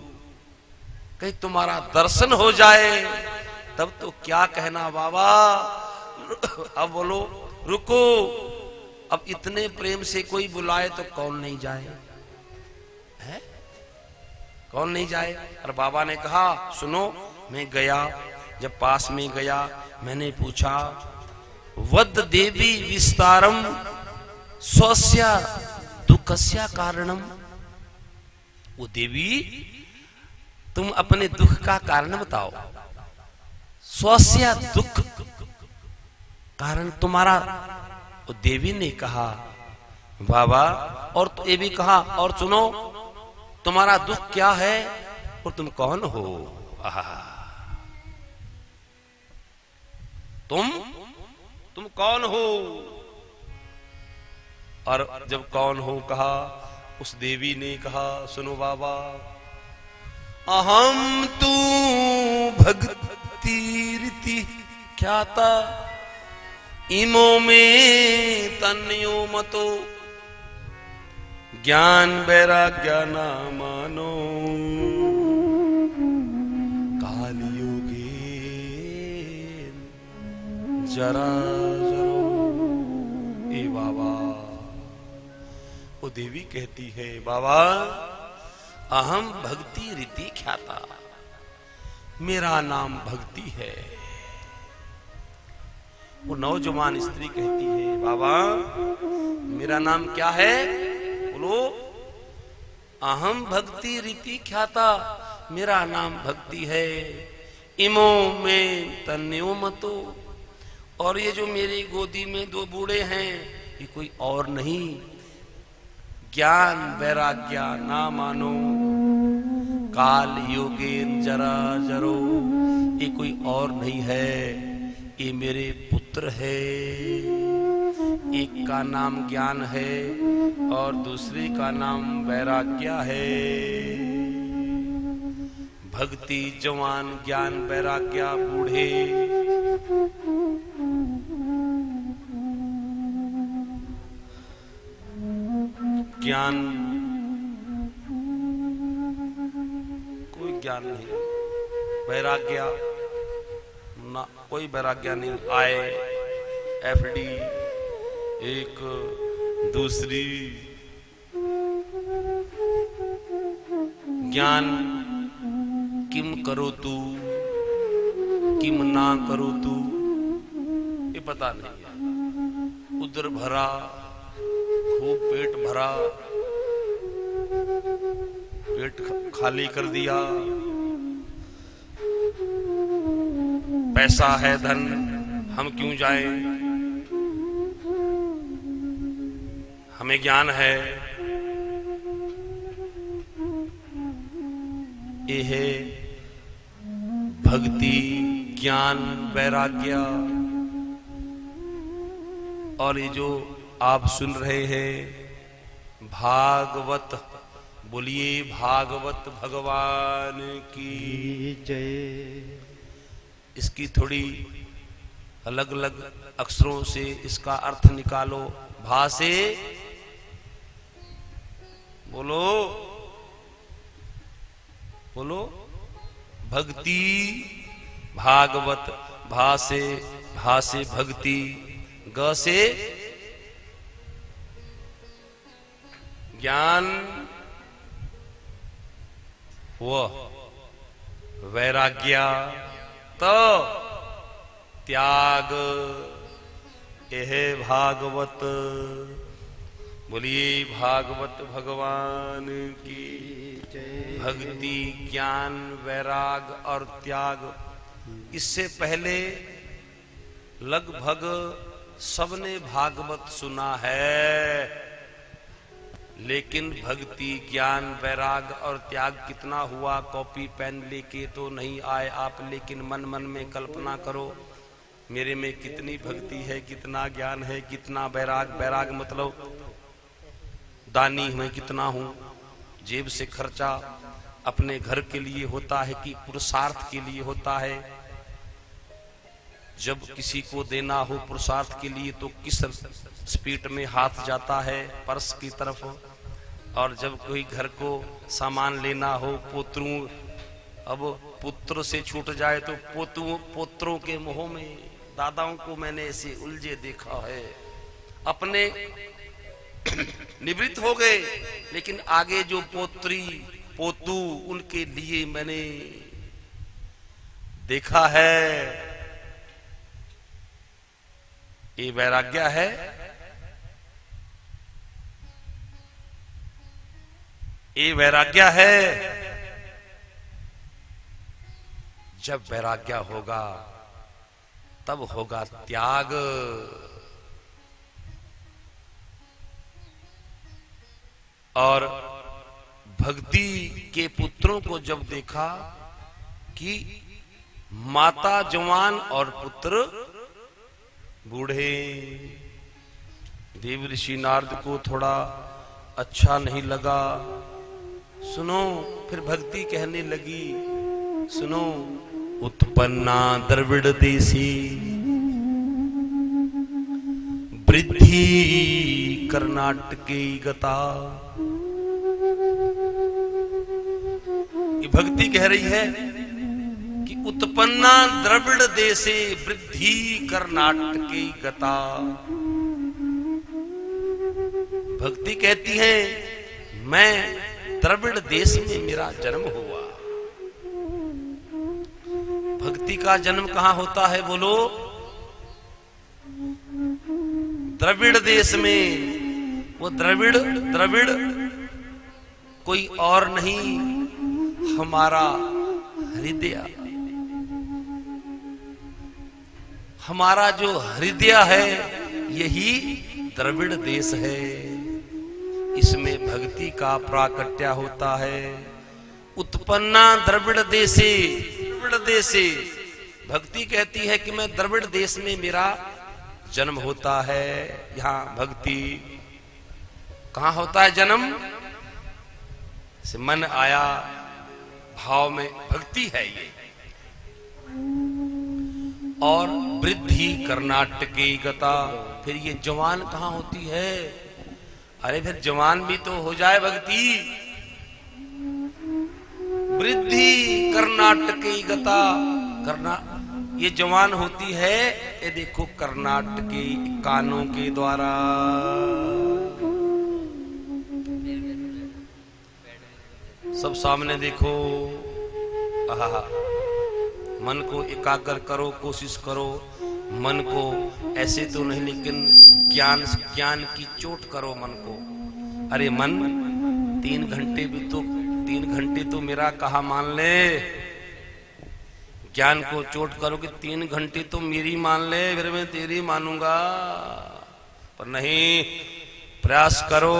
कहीं तुम्हारा दर्शन हो जाए, तब तो क्या कहना बाबा। अब बोलो, रुको, अब इतने प्रेम से कोई बुलाए तो कौन नहीं जाए, है? कौन नहीं जाए? और बाबा ने कहा, सुनो, मैं गया, जब पास में गया, मैंने पूछा, वद देवी विस्तारम स्वस्य दुखस्य कारणम। वो देवी, तुम अपने दुख का कारण बताओ। स्वस्य दुख, कारण तुम्हारा। वो देवी ने कहा, बाबा, और तो ये भी कहा, और सुनो, तुम्हारा दुख क्या है और तुम कौन हो? तुम कौन हो? और जब कौन हो कहा, उस देवी ने कहा, सुनो बाबा, अहम तू भक्ति रीति ख्याता इमो में तन्यो मतो ज्ञान वैराग्य न मानो काल योगे जरा जरो। ए बाबा, वो देवी कहती है, बाबा, अहम भक्ति रीति ख्याता, मेरा नाम भक्ति है। वो नौजवान स्त्री कहती है, बाबा, मेरा नाम क्या है? बोलो। अहम भक्ति रीति ख्याता, मेरा नाम भक्ति है। इमो में तन्यो मतो, और ये जो मेरी गोदी में दो बूढ़े हैं, ये कोई और नहीं, ज्ञान वैराग्य ना मानो काल योगेन जरा जरो, ये कोई और नहीं है, ये मेरे पुत्र है। एक का नाम ज्ञान है और दूसरे का नाम वैराग्य है। भक्ति जवान, ज्ञान वैराग्य बूढ़े। ज्ञान, कोई ज्ञान नहीं, वैराग्य ना, कोई वैराग्य नहीं। आए एफडी एक दूसरी, ज्ञान किम करो तू किम ना करो तू, ये पता नहीं है। उदर भरा, खूब पेट भरा, पेट खाली कर दिया, पैसा है धन, हम क्यों जाएं, हमें ज्ञान है। ये है भक्ति, ज्ञान, वैराग्य। और ये जो आप सुन रहे हैं भागवत, बोलिए भागवत भगवान की जय। इसकी थोड़ी अलग अलग अक्षरों से इसका अर्थ निकालो। भा से बोलो, बोलो भक्ति, भागवत, भा से भक्ति, ग से ज्ञान, वैराग्य, तो त्याग। यह भागवत, बोलिए भागवत भगवान की जय। भक्ति, ज्ञान, वैराग और त्याग, इससे पहले लगभग सबने भागवत सुना है, लेकिन भक्ति, ज्ञान, वैराग और त्याग कितना हुआ कॉपी पेन लेके तो नहीं आए आप, लेकिन मन मन में कल्पना करो मेरे में कितनी भक्ति है, कितना ज्ञान है, कितना वैराग। वैराग मतलब दानी मैं कितना हूं, जेब से खर्चा अपने घर के लिए होता है कि पुरुषार्थ के लिए होता है। जब किसी को देना हो पुरुषार्थ के लिए तो किस स्पीड में हाथ जाता है पर्स की तरफ, और जब कोई घर को सामान लेना हो, पोतरों, अब पुत्र से छूट जाए तो पोत्रों के मोह में दादाओं को मैंने ऐसे उलझे देखा है। अपने निवृत्त हो गए, लेकिन आगे जो पोत्री पोतू उनके लिए मैंने देखा है। ये वैराग्य है। ये वैराग्य है। जब वैराग्य होगा तब होगा त्याग। और भक्ति के पुत्रों को जब देखा कि माता जवान और पुत्र बूढ़े, देव ऋषि नारद को थोड़ा अच्छा नहीं लगा। सुनो, फिर भक्ति कहने लगी, सुनो, उत्पन्ना द्रविड़ देसी वृद्धि कर्नाटकी गता। ये भक्ति कह रही है कि उत्पन्ना द्रविड़ देशे वृद्धि कर्नाटकी गता। भक्ति कहती है मैं द्रविड़ देश में मेरा जन्म हुआ। भक्ति का जन्म कहां होता है बोलो? द्रविड़ देश में। वो द्रविड़ कोई और नहीं, हमारा हृदय। हमारा जो हृदय है यही द्रविड़ देश है। इसमें भक्ति का प्राकट्य होता है। उत्पन्ना द्रविड़ देशे, द्रविड़ देशे। भक्ति कहती है कि मैं द्रविड़ देश में मेरा जन्म होता है। यहां भक्ति कहां होता है जन्म? से मन आया, भाव में भक्ति है ये। और वृद्धि कर्नाटकी गता। फिर ये जवान कहां होती है? अरे फिर जवान भी तो हो जाए भक्ति। वृद्धि कर्नाटकी गता, ये जवान होती है, ये देखो कर्नाटक के कानों के द्वारा। सब सामने देखो। आहा, मन को एकाग्र करो, कोशिश करो। मन को ऐसे तो नहीं, लेकिन ज्ञान की चोट करो मन को। अरे मन 3 घंटे तो मेरा कहा मान ले। ज्ञान को चोट करो कि 3 घंटे तो मेरी मान ले, फिर मैं तेरी मानूंगा। पर नहीं, प्रयास करो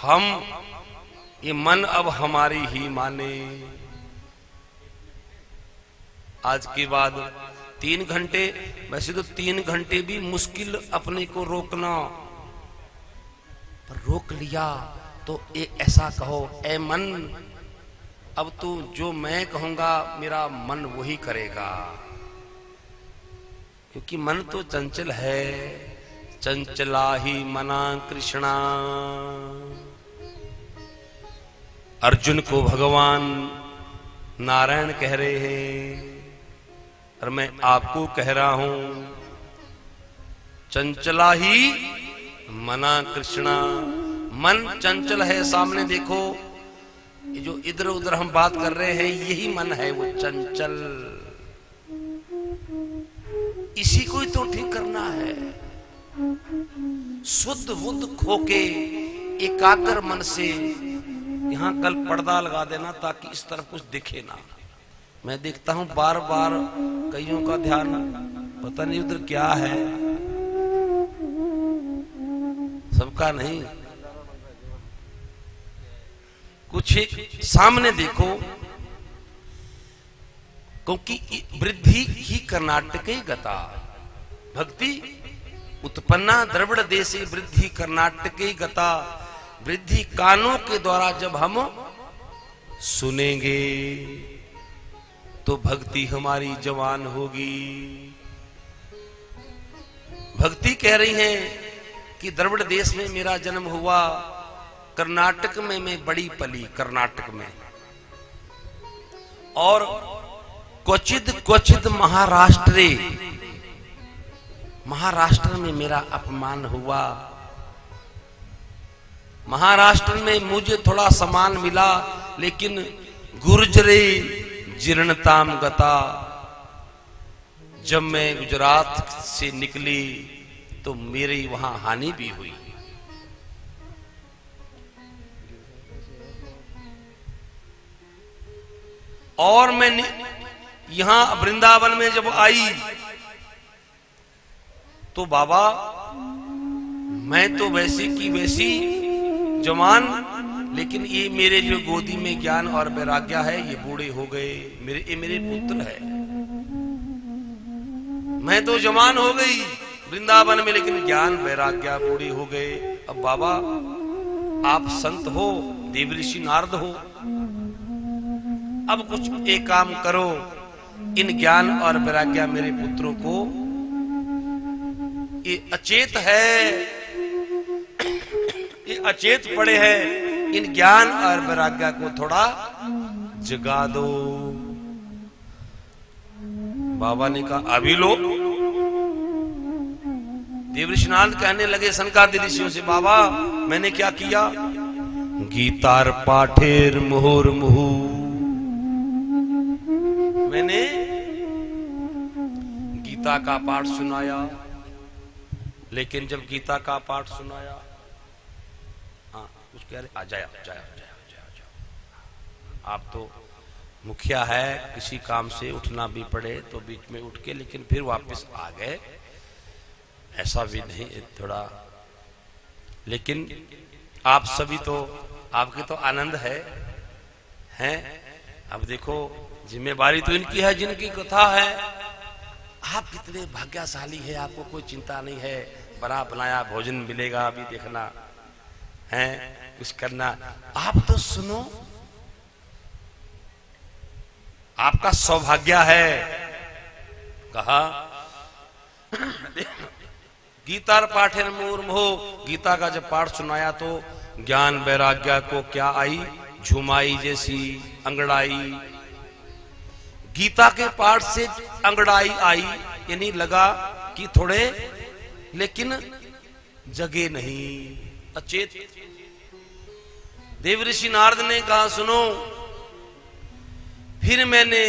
हम ये मन अब हमारी ही माने। आज के बाद 3 घंटे, वैसे तो 3 घंटे भी मुश्किल अपने को रोकना, पर रोक लिया तो एक ऐसा कहो, ए मन, अब तू जो मैं कहूंगा मेरा मन वही करेगा। क्योंकि मन तो चंचल है, चंचला ही मना कृष्णा। अर्जुन को भगवान नारायण कह रहे हैं और मैं आपको कह रहा हूं, चंचला ही मना कृष्णा। मन चंचल है, सामने देखो, ये जो इधर उधर हम बात कर रहे हैं यही मन है, वो चंचल। इसी को ही तो ठीक करना है। शुद्ध बुद्ध खोके एकाग्र मन से यहां कल पर्दा लगा देना ताकि इस तरफ कुछ दिखे ना। मैं देखता हूं बार बार कईयों का ध्यान, पता नहीं उधर क्या है, सबका नहीं, कुछ सामने देखो। क्योंकि वृद्धि ही कर्नाटके गता, भक्ति उत्पन्ना द्रविड़ देशे वृद्धि कर्नाटके गता। वृद्धि कानों के द्वारा जब हम सुनेंगे तो भक्ति हमारी जवान होगी। भक्ति कह रही है कि द्रविड़ देश में मेरा जन्म हुआ, कर्नाटक में मैं बड़ी पली, कर्नाटक में, और क्वचित महाराष्ट्र में मेरा अपमान हुआ। महाराष्ट्र में मुझे थोड़ा सम्मान मिला, लेकिन गुर्जरे जीर्णताम गता। जब मैं गुजरात से निकली तो मेरी वहां हानि भी हुई। और मैं यहां वृंदावन में जब आई तो बाबा मैं तो वैसी की वैसी जवान, लेकिन ये मेरे जो गोदी में ज्ञान और वैराग्य है ये बूढ़े हो गए। ये मेरे पुत्र है। मैं तो जवान हो गई वृंदावन में, लेकिन ज्ञान वैराग्य बूढ़े हो गए। अब बाबा आप संत हो, देवऋषि नारद हो, अब कुछ एक काम करो, इन ज्ञान और वैराग्य मेरे पुत्रों को, ये अचेत है, ये अचेत पड़े हैं, इन ज्ञान और वैराग्य को थोड़ा जगा दो। बाबा ने कहा अभी लो। देवऋषि नारद कहने लगे सनकादि ऋषियों से, बाबा मैंने क्या किया? गीतार पाठेर मुहुर मुहु, मैंने गीता का पाठ सुनाया, लेकिन जब गीता का पाठ सुनाया, हाँ कुछ कह रहे, आ जाओ आप तो मुखिया है, किसी काम से उठना भी पड़े तो बीच में उठ के, लेकिन फिर वापस आ गए, ऐसा भी नहीं थोड़ा। लेकिन आप सभी तो, आपके तो आनंद है, हैं? अब देखो जिम्मेवारी तो इनकी है, जिनकी कथा है। आप कितने भाग्यशाली है, आपको कोई चिंता नहीं है, बना बनाया भोजन मिलेगा, अभी देखना है, कुछ करना। आप तो सुनो, आपका सौभाग्य है। कहा गीता पाठेन मुहुर्मुहु, गीता का जब पाठ सुनाया तो ज्ञान वैराग्य को क्या आई, झुमाई जैसी अंगड़ाई। गीता के पाठ से अंगड़ाई आई, यानी लगा कि थोड़े, लेकिन जगे नहीं, अचेत। देवऋषि नारद ने कहा सुनो, फिर मैंने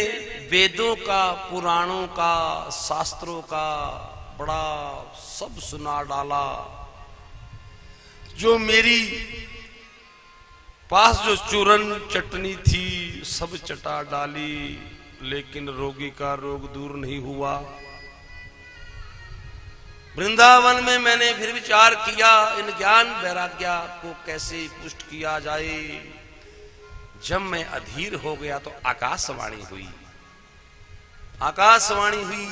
वेदों का, पुराणों का, शास्त्रों का बड़ा सब सुना डाला। जो मेरी पास जो चूरन चटनी थी सब चटा डाली, लेकिन रोगी का रोग दूर नहीं हुआ। वृंदावन में मैंने फिर विचार किया इन ज्ञान वैराग्य को कैसे पुष्ट किया जाए। जब मैं अधीर हो गया तो आकाशवाणी हुई, आकाशवाणी हुई,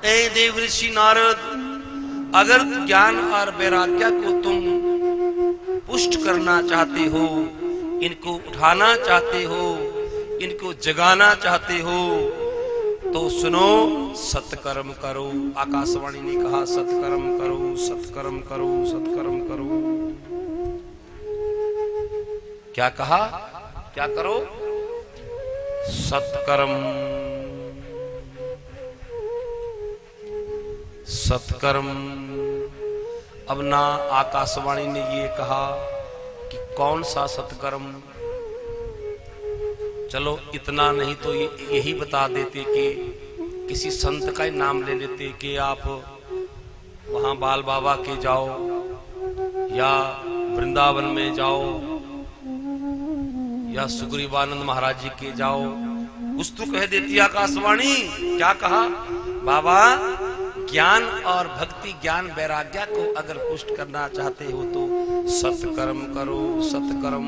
ए देवऋषि नारद, अगर ज्ञान और वैराग्य को तुम पुष्ट करना चाहते हो, इनको उठाना चाहते हो, इनको जगाना चाहते हो, तो सुनो, सत्कर्म करो। आकाशवाणी ने कहा सत्कर्म करो, सत्कर्म करो, सत्कर्म करो। क्या कहा, क्या करो? सत्कर्म, सत्कर्म। अब ना आकाशवाणी ने ये कहा कि कौन सा सत्कर्म, चलो इतना नहीं तो यही बता देते कि किसी संत का ही नाम ले लेते कि आप वहां बाल बाबा के जाओ या वृंदावन में जाओ या सुग्रीवानंद महाराज जी के जाओ, कुछ तो कह देती आकाशवाणी। क्या कहा? बाबा, ज्ञान और भक्ति, ज्ञान वैराग्य को अगर पुष्ट करना चाहते हो तो सत्कर्म करो, सत्कर्म।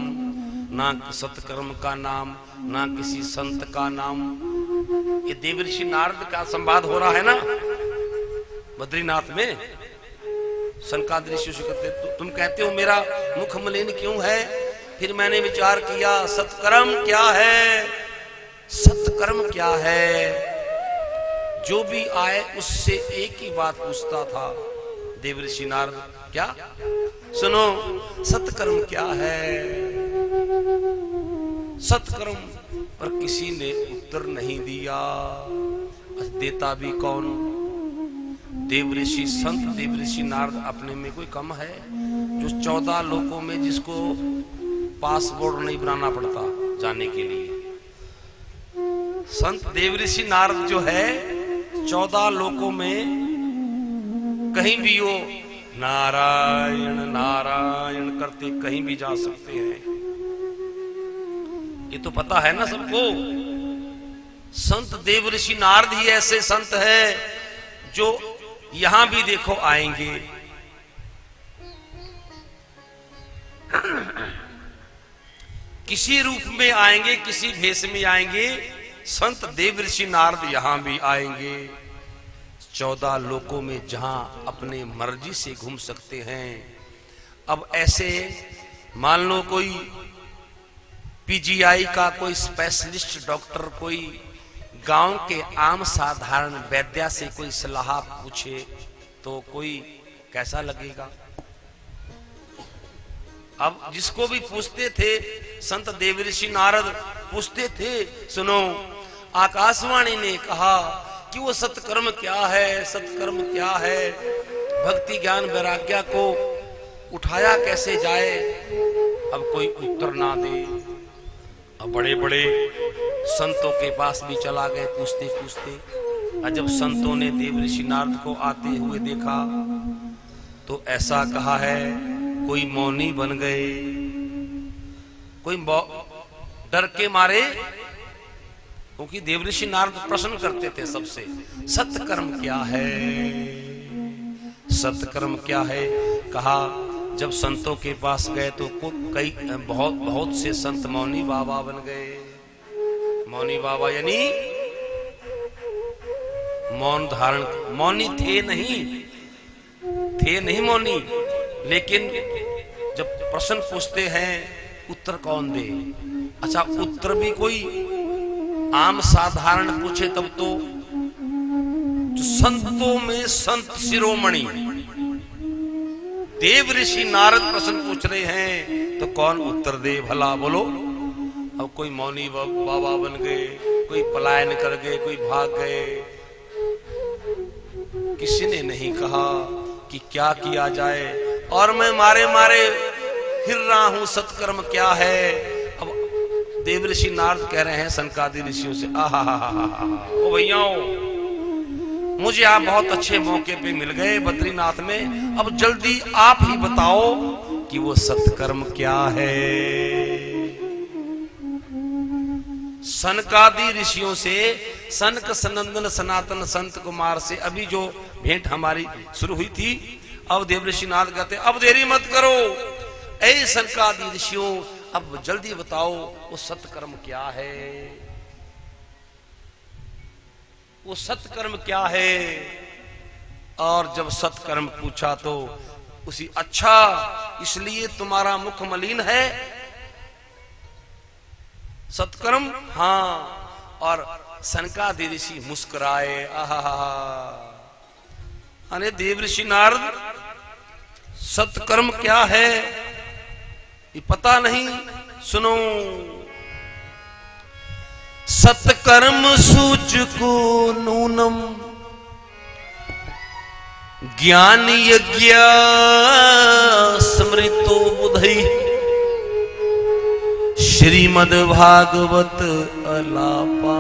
ना सत्कर्म का नाम, ना किसी संत का नाम। ये देवऋषि नारद का संवाद हो रहा है ना बद्रीनाथ में। सनकादिक ऋषि कहते, तुम कहते हो मेरा मुख मलिन क्यों है? फिर मैंने विचार किया, सत्कर्म क्या है, सत्कर्म क्या है। जो भी आए उससे एक ही बात पूछता था देवऋषि नारद, क्या? सुनो, सत्कर्म क्या है, सत्कर्म। पर किसी ने उत्तर नहीं दिया। देता भी कौन? देवऋषि, संत देवऋषि नारद अपने में कोई कम है जो 14 लोकों में जिसको पासपोर्ट नहीं बनाना पड़ता जाने के लिए? संत देवऋषि नारद जो है 14 लोकों में कहीं भी हो नारायण नारायण करते कहीं भी जा सकते हैं। ये तो पता है ना सबको। संत देवऋषि नारद ही ऐसे संत है जो यहां भी देखो आएंगे। किसी रूप में आएंगे, किसी भेष में आएंगे। संत देवऋषि नारद यहां भी आएंगे। 14 लोकों में जहां अपने मर्जी से घूम सकते हैं। अब ऐसे मान लो कोई पीजीआई का कोई स्पेशलिस्ट डॉक्टर कोई गांव के आम साधारण वैद्य से कोई सलाह पूछे तो कोई कैसा लगेगा? अब जिसको भी पूछते थे संत देवऋषि नारद पूछते थे, सुनो, आकाशवाणी ने कहा कि वो सत्कर्म क्या है, सत्कर्म क्या है, भक्ति ज्ञान वैराग्य को उठाया कैसे जाए। अब कोई उत्तर ना दे। अब बड़े बड़े संतों के पास भी चला गए पूछते पूछते। और जब संतों ने देवऋषि नारद को आते हुए देखा तो ऐसा कहा है, कोई मौनी बन गए, कोई डर के मारे, क्योंकि देवऋषि नारद प्रश्न करते थे सबसे, सत्कर्म क्या है, सत्कर्म क्या है। कहा जब संतों के पास गए तो कई बहुत से संत मौनी बाबा बन गए। मौनी बाबा यानी मौन धारण, मौनी थे नहीं मौनी, लेकिन जब प्रश्न पूछते हैं उत्तर कौन दे? अच्छा, उत्तर भी कोई आम साधारण पूछे तब तो जो संतों में संत शिरोमणि देव ऋषि नारद प्रश्न पूछ रहे हैं तो कौन उत्तर दे भला बोलो। अब कोई मौनी बाबा बन गए, कोई पलायन कर गए, कोई भाग गए, किसी ने नहीं कहा कि क्या किया जाए। और मैं मारे मारे फिर रहा हूं, सत्कर्म क्या है। अब देव ऋषि नारद कह रहे हैं सनकादि ऋषियों से, आहा ओ भैयाओ, मुझे आप बहुत अच्छे मौके पे मिल गए बद्रीनाथ में, अब जल्दी आप ही बताओ कि वो सत्कर्म क्या है। सनकादि ऋषियों से, सनक सनंदन सनातन संत कुमार से अभी जो भेंट हमारी शुरू हुई थी, अब देव ऋषि नारद कहते अब देरी मत करो, ऐ सनकादि ऋषियों अब जल्दी बताओ वो सत्कर्म क्या है, वो सत्कर्म क्या है। और जब सत्कर्म पूछा तो उसी, अच्छा इसलिए तुम्हारा मुख मलिन है, सत्कर्म, हाँ। और सनकादि ऋषि मुस्कुराए, आहा। अरे देव ऋषि नारद, सत्कर्म क्या है ये पता नहीं, सुनो। सत्कर्म सूचको नूनम ज्ञान यज्ञ स्मृतो बुधै श्रीमद् भागवत अलापा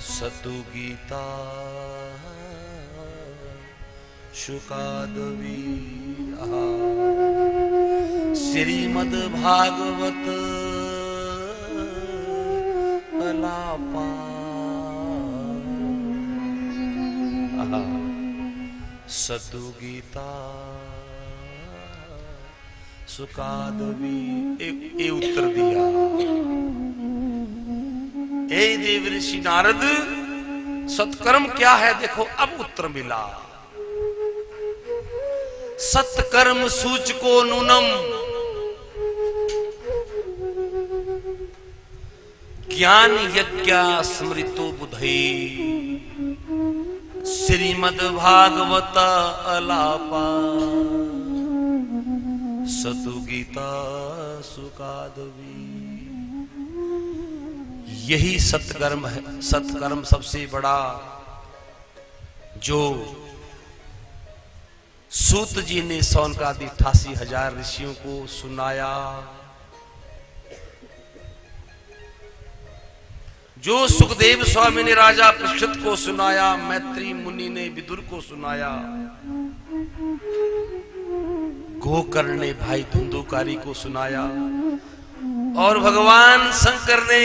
सतु गीता शुकादवी श्रीमद् भागवत अलापा सतु गीता सुकादवी। एक उत्तर दिया, ए देव ऋषि नारद, सत्कर्म क्या है देखो अब उत्तर मिला। सत्कर्म सूचको नूनम ज्ञान यज्ञ स्मृतो बुधै श्रीमद् भागवत अलापा सतु गीता सुकादवी। यही सत्कर्म है, सत्कर्म सबसे बड़ा, जो सूत जी ने सौनकादि 88,000 ऋषियों को सुनाया, जो सुखदेव स्वामी ने राजा परीक्षित को सुनाया, मैत्री मुनि ने विदुर को सुनाया, गोकर्ण ने भाई धुंधुकारी को सुनाया, और भगवान शंकर ने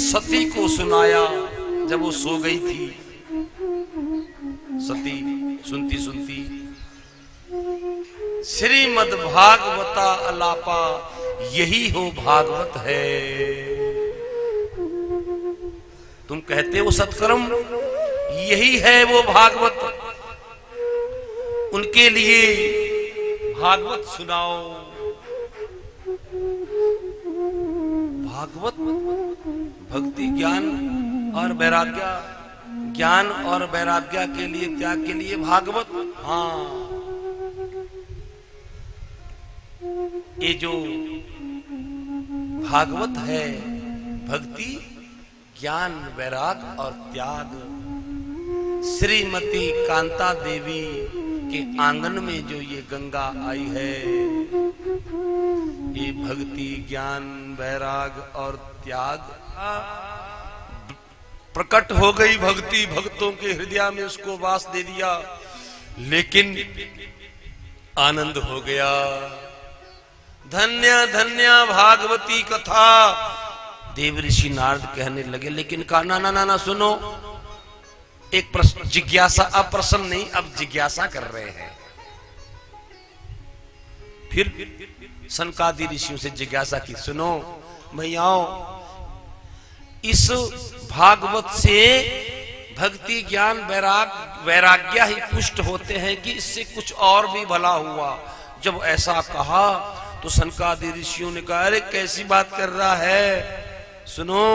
सती को सुनाया जब वो सो गई थी। सती सुनती सुनती श्रीमद् भागवता अलापा, यही हो भागवत है। तुम कहते हो सत्कर्म, यही है वो भागवत। उनके लिए भागवत सुनाओ। भागवत भक्ति ज्ञान और वैराग्य, ज्ञान और वैराग्य के लिए, त्याग के लिए भागवत। हाँ, ये जो भागवत है, भक्ति ज्ञान वैराग और त्याग, श्रीमती कांता देवी के आंगन में जो ये गंगा आई है, ये भक्ति ज्ञान वैराग और त्याग प्रकट हो गई। भक्ति भक्तों के हृदय में उसको वास दे दिया, लेकिन आनंद हो गया। धन्य धन्य भागवती कथा। देव ऋषि नारद कहने लगे, लेकिन कहा ना ना ना ना, सुनो, एक प्रश्न, जिज्ञासा, अब प्रश्न नहीं, अब जिज्ञासा कर रहे हैं। फिर सनकादि ऋषियों से जिज्ञासा की, सुनो भैयाओ, इस भागवत से भक्ति ज्ञान वैराग्य ही पुष्ट होते हैं कि इससे कुछ और भी भला हुआ। जब ऐसा कहा तो सनकादि ऋषियों ने कहा, अरे कैसी बात कर रहा है, सुनो,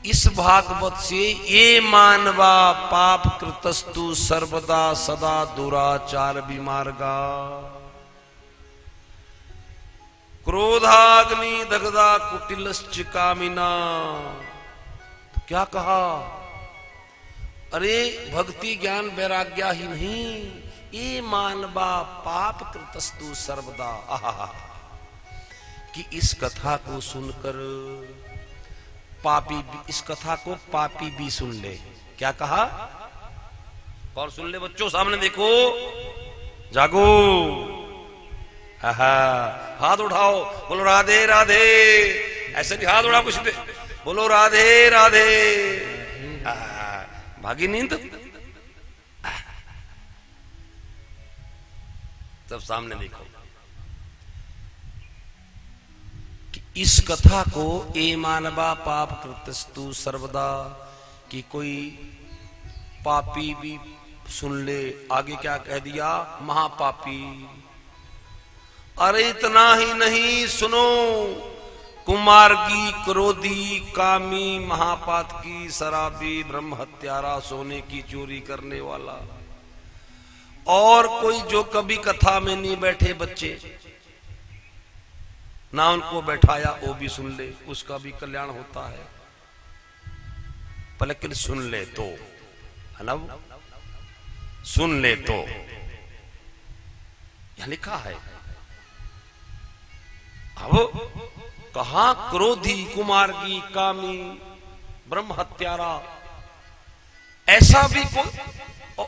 इस भागवत से ये मानवा पाप कृतस्तु सर्वदा सदा दुराचार विमार्गा, क्रोधाग्नि दग्धा कुटिलश्च कामिना। तो क्या कहा? अरे भक्ति ज्ञान वैराग्या ही नहीं, ये मानवा पाप कृतस्तु सर्वदा। आहा, कि इस कथा को सुनकर पापी भी, इस कथा को पापी भी सुन ले। क्या कहा? और सुन ले बच्चों, सामने देखो, जागो, हाथ उठाओ, बोलो राधे राधे। ऐसे नहीं हाथ उठा कुछ दे, बोलो राधे राधे। भागी नींद? तब सामने देखो कि इस कथा को ए मानवा पाप कृतस्तु सर्वदा, कि कोई पापी भी सुन ले। आगे क्या कह दिया? महापापी। अरे इतना ही नहीं, सुनो, कुमार्गी, क्रोधी, कामी, महापातकी, शराबी, ब्रह्म हत्यारा, सोने की चोरी करने वाला, और कोई जो कभी कथा में नहीं बैठे बच्चे, ना उनको बैठाया, वो भी सुन ले, उसका भी कल्याण होता है। लेकिन सुन ले तो, है ना, सुन ले तो, यह लिखा है। अब कहा क्रोधी, कुमार्गी, कामी, ब्रह्म हत्यारा, ऐसा भी कोई,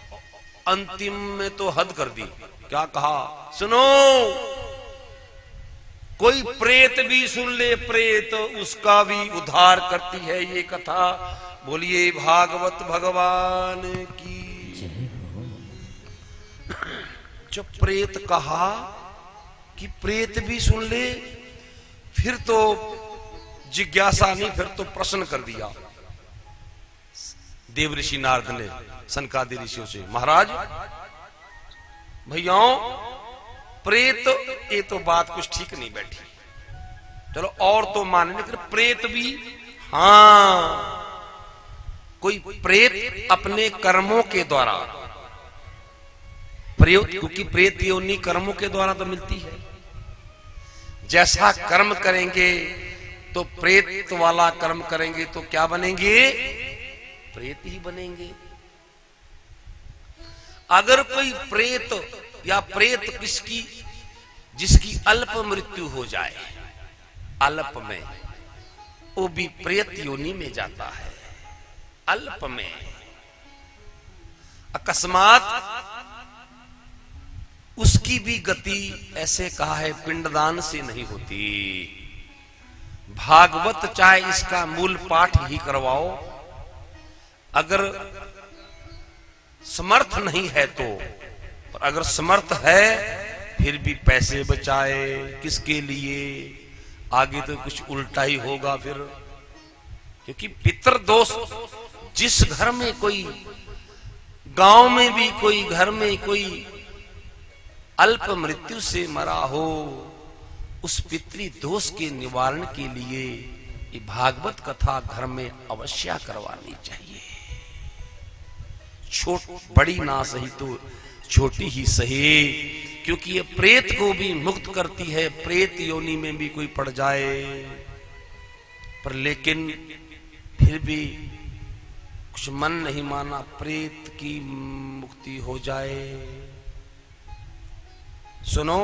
अंतिम में तो हद कर दी। क्या कहा? सुनो, कोई प्रेत भी सुन ले, प्रेत उसका भी उद्धार करती है ये कथा। बोलिए भागवत भगवान की। जब प्रेत कहा कि प्रेत भी सुन ले, फिर तो जिज्ञासा नहीं, फिर तो प्रश्न कर दिया देव ऋषि नारद ने सनकादि ऋषियों से, महाराज भैयाओं, प्रेत, ये तो बात कुछ ठीक नहीं बैठी। चलो और तो माने, लेकिन प्रेत भी, हाँ, कोई प्रेत अपने कर्मों के द्वारा, क्योंकि प्रेत योनि कर्मों के द्वारा तो मिलती है। जैसा कर्म करेंगे तो प्रेत वाला कर्म करेंगे तो क्या बनेंगे? प्रेत ही बनेंगे। अगर कोई प्रेत या प्रेत जिसकी अल्प मृत्यु हो जाए, अल्प में, वो भी प्रेत योनि में जाता है। अल्प में, अकस्मात उसकी भी गति, ऐसे कहा है, पिंडदान से नहीं होती। भागवत चाहे इसका मूल पाठ ही करवाओ, अगर समर्थ नहीं है तो, अगर समर्थ है फिर भी पैसे बचाए, किसके लिए? आगे तो कुछ उल्टा ही होगा फिर, क्योंकि पितृदोष, जिस घर में कोई, गांव में भी कोई, घर में कोई अल्प मृत्यु से मरा हो, उस पितृ दोष के निवारण के लिए ये भागवत कथा घर में अवश्य करवानी चाहिए। बड़ी ना सही तो छोटी ही सही, क्योंकि ये प्रेत को भी मुक्त करती है। प्रेत योनि में भी कोई पड़ जाए, पर लेकिन फिर भी कुछ मन नहीं माना, प्रेत की मुक्ति हो जाए। सुनो,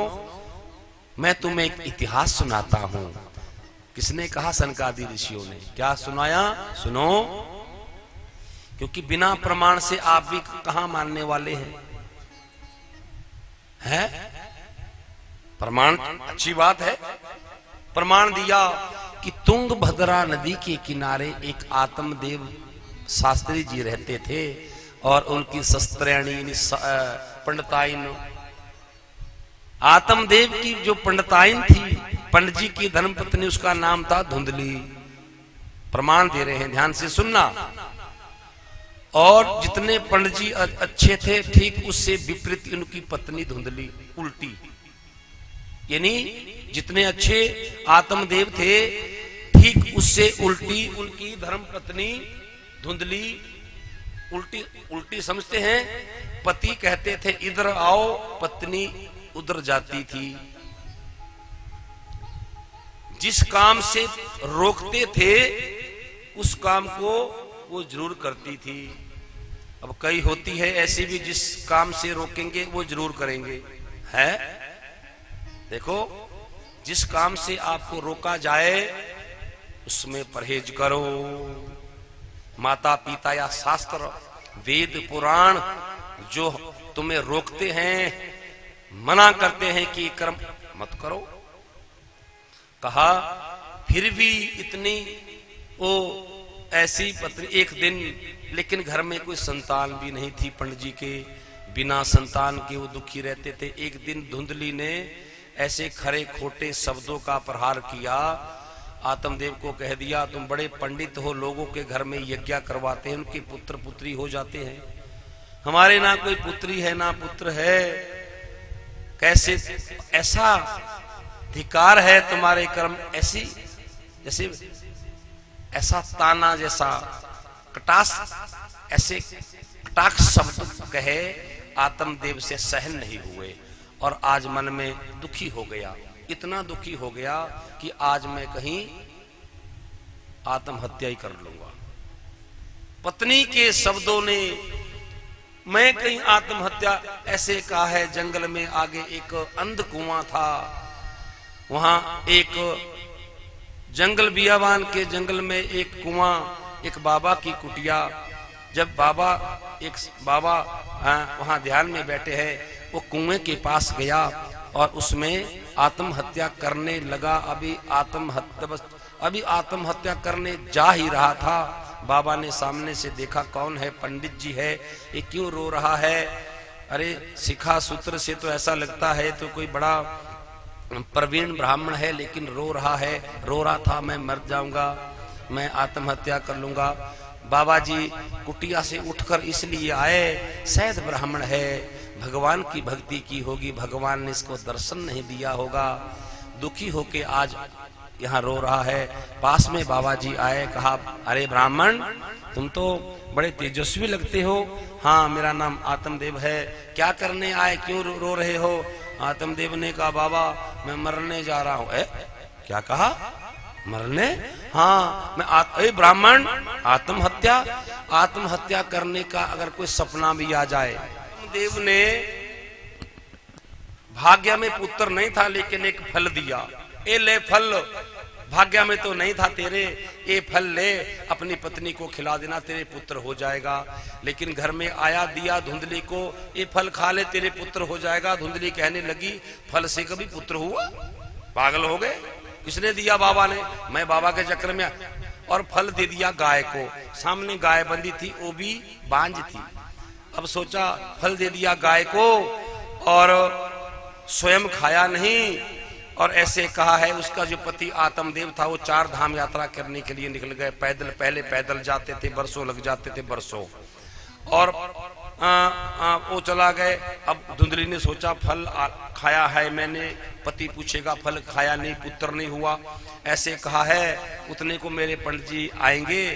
मैं तुम्हें एक इतिहास सुनाता हूं। किसने कहा? सनकादि ऋषियों ने। क्या सुनाया? सुनो, क्योंकि बिना प्रमाण से आप भी कहां मानने वाले हैं? प्रमाण अच्छी बात है। प्रमाण दिया कि तुंगभद्रा नदी के किनारे एक आत्मदेव शास्त्री जी रहते थे, और उनकी शस्त्रयाणी पंडिताइन, आत्मदेव की जो पंडिताइन थी, पंडित जी की धर्मपत्नी, उसका नाम था धुंधली। प्रमाण दे रहे हैं, ध्यान से सुनना। और जितने पंडित जी अच्छे थे, ठीक उससे विपरीत उनकी पत्नी धुंधली, उल्टी। यानी जितने अच्छे आत्मदेव थे, ठीक उससे उल्टी उनकी धर्म पत्नी धुंधली उल्टी उल्टी समझते हैं। पति कहते थे इधर आओ, पत्नी उधर जाती थी। जिस काम से रोकते थे उस काम को वो जरूर करती थी। अब कई होती है ऐसी भी जिस काम से रोकेंगे वो जरूर करेंगे, है। देखो, जिस काम से आपको रोका जाए उसमें परहेज करो। माता पिता या शास्त्र वेद पुराण जो तुम्हें रोकते हैं, मना करते हैं कि कर्म मत करो, कहा फिर भी इतनी वो ऐसी पत्नी एक दिन, लेकिन घर में कोई संतान भी नहीं थी पंडित जी के, बिना संतान के वो दुखी रहते थे। एक दिन धुंधली ने ऐसे खरे खोटे शब्दों का प्रहार किया, आत्मदेव को कह दिया तुम बड़े पंडित हो, लोगों के घर में यज्ञ करवाते हैं, उनके पुत्र पुत्री हो जाते हैं, हमारे ना कोई पुत्री है ना पुत्र है, कैसे ऐसा धिकार है तुम्हारे कर्म। ऐसी जैसे ऐसा ताना जैसा कटास, ऐसे कटाक्ष शब्द कहे आत्मदेव से सहन नहीं हुए और आज मन में दुखी हो गया, इतना दुखी हो गया कि आज मैं कहीं आत्महत्या ही कर लूंगा। पत्नी के शब्दों ने मैं कहीं आत्महत्या ऐसे कहा है। जंगल में आगे एक अंध कुआं था, वहां एक जंगल बियाबान के जंगल में एक कुआं, एक बाबा की कुटिया। जब बाबा वहां ध्यान में बैठे हैं, वो कुएं के पास गया और उसमें आत्महत्या करने लगा। अभी आत्महत्या करने जा ही रहा था, बाबा ने सामने से देखा कौन है, पंडित जी है, ये क्यों रो रहा है। अरे शिखा सूत्र से तो ऐसा लगता है तो कोई बड़ा प्रवीण ब्राह्मण है, लेकिन रो रहा है। रो रहा था मैं मर जाऊंगा, मैं आत्महत्या कर लूंगा। बाबा जी कुटिया से उठकर इसलिए आए, शायद ब्राह्मण है, भगवान की भक्ति की होगी, भगवान ने इसको दर्शन नहीं दिया होगा, दुखी होके आज यहाँ रो रहा है। पास में बाबा जी आए, कहा अरे ब्राह्मण तुम तो बड़े तेजस्वी लगते हो। हाँ मेरा नाम आत्मदेव है, क्या करने आए, क्यों रो रहे हो। आत्मदेव ने कहा बाबा मैं मरने जा रहा हूं। क्या कहा, मरने? हाँ मैं ब्राह्मण आत्महत्या करने का अगर कोई सपना भी आ जाए। देव ने भाग्य में पुत्र नहीं था लेकिन एक फल दिया, ए ले फल, भाग्य में तो नहीं था तेरे, ये फल ले अपनी पत्नी को खिला देना, तेरे पुत्र हो जाएगा। लेकिन घर में आया, दिया धुंधली को, ये फल खा ले तेरे पुत्र हो जाएगा। धुंधली कहने लगी फल से कभी पुत्र हुआ, पागल हो गए, किसने दिया, बाबा ने, मैं बाबा के चक्कर में। और फल दे दिया गाय को, सामने गाय बंधी थी, वो भी बांझ थी। अब सोचा फल दे दिया गाय को और स्वयं खाया नहीं। और ऐसे कहा है उसका जो पति आत्मदेव था वो 4 धाम यात्रा करने के लिए निकल गए पैदल। पहले पैदल जाते थे, बरसों लग जाते थे, बरसों। और वो चला गए। अब धुंधली ने सोचा फल खाया है मैंने, पति पूछेगा फल खाया नहीं, पुत्र नहीं हुआ, ऐसे कहा है, उतने को मेरे पंडित जी आएंगे।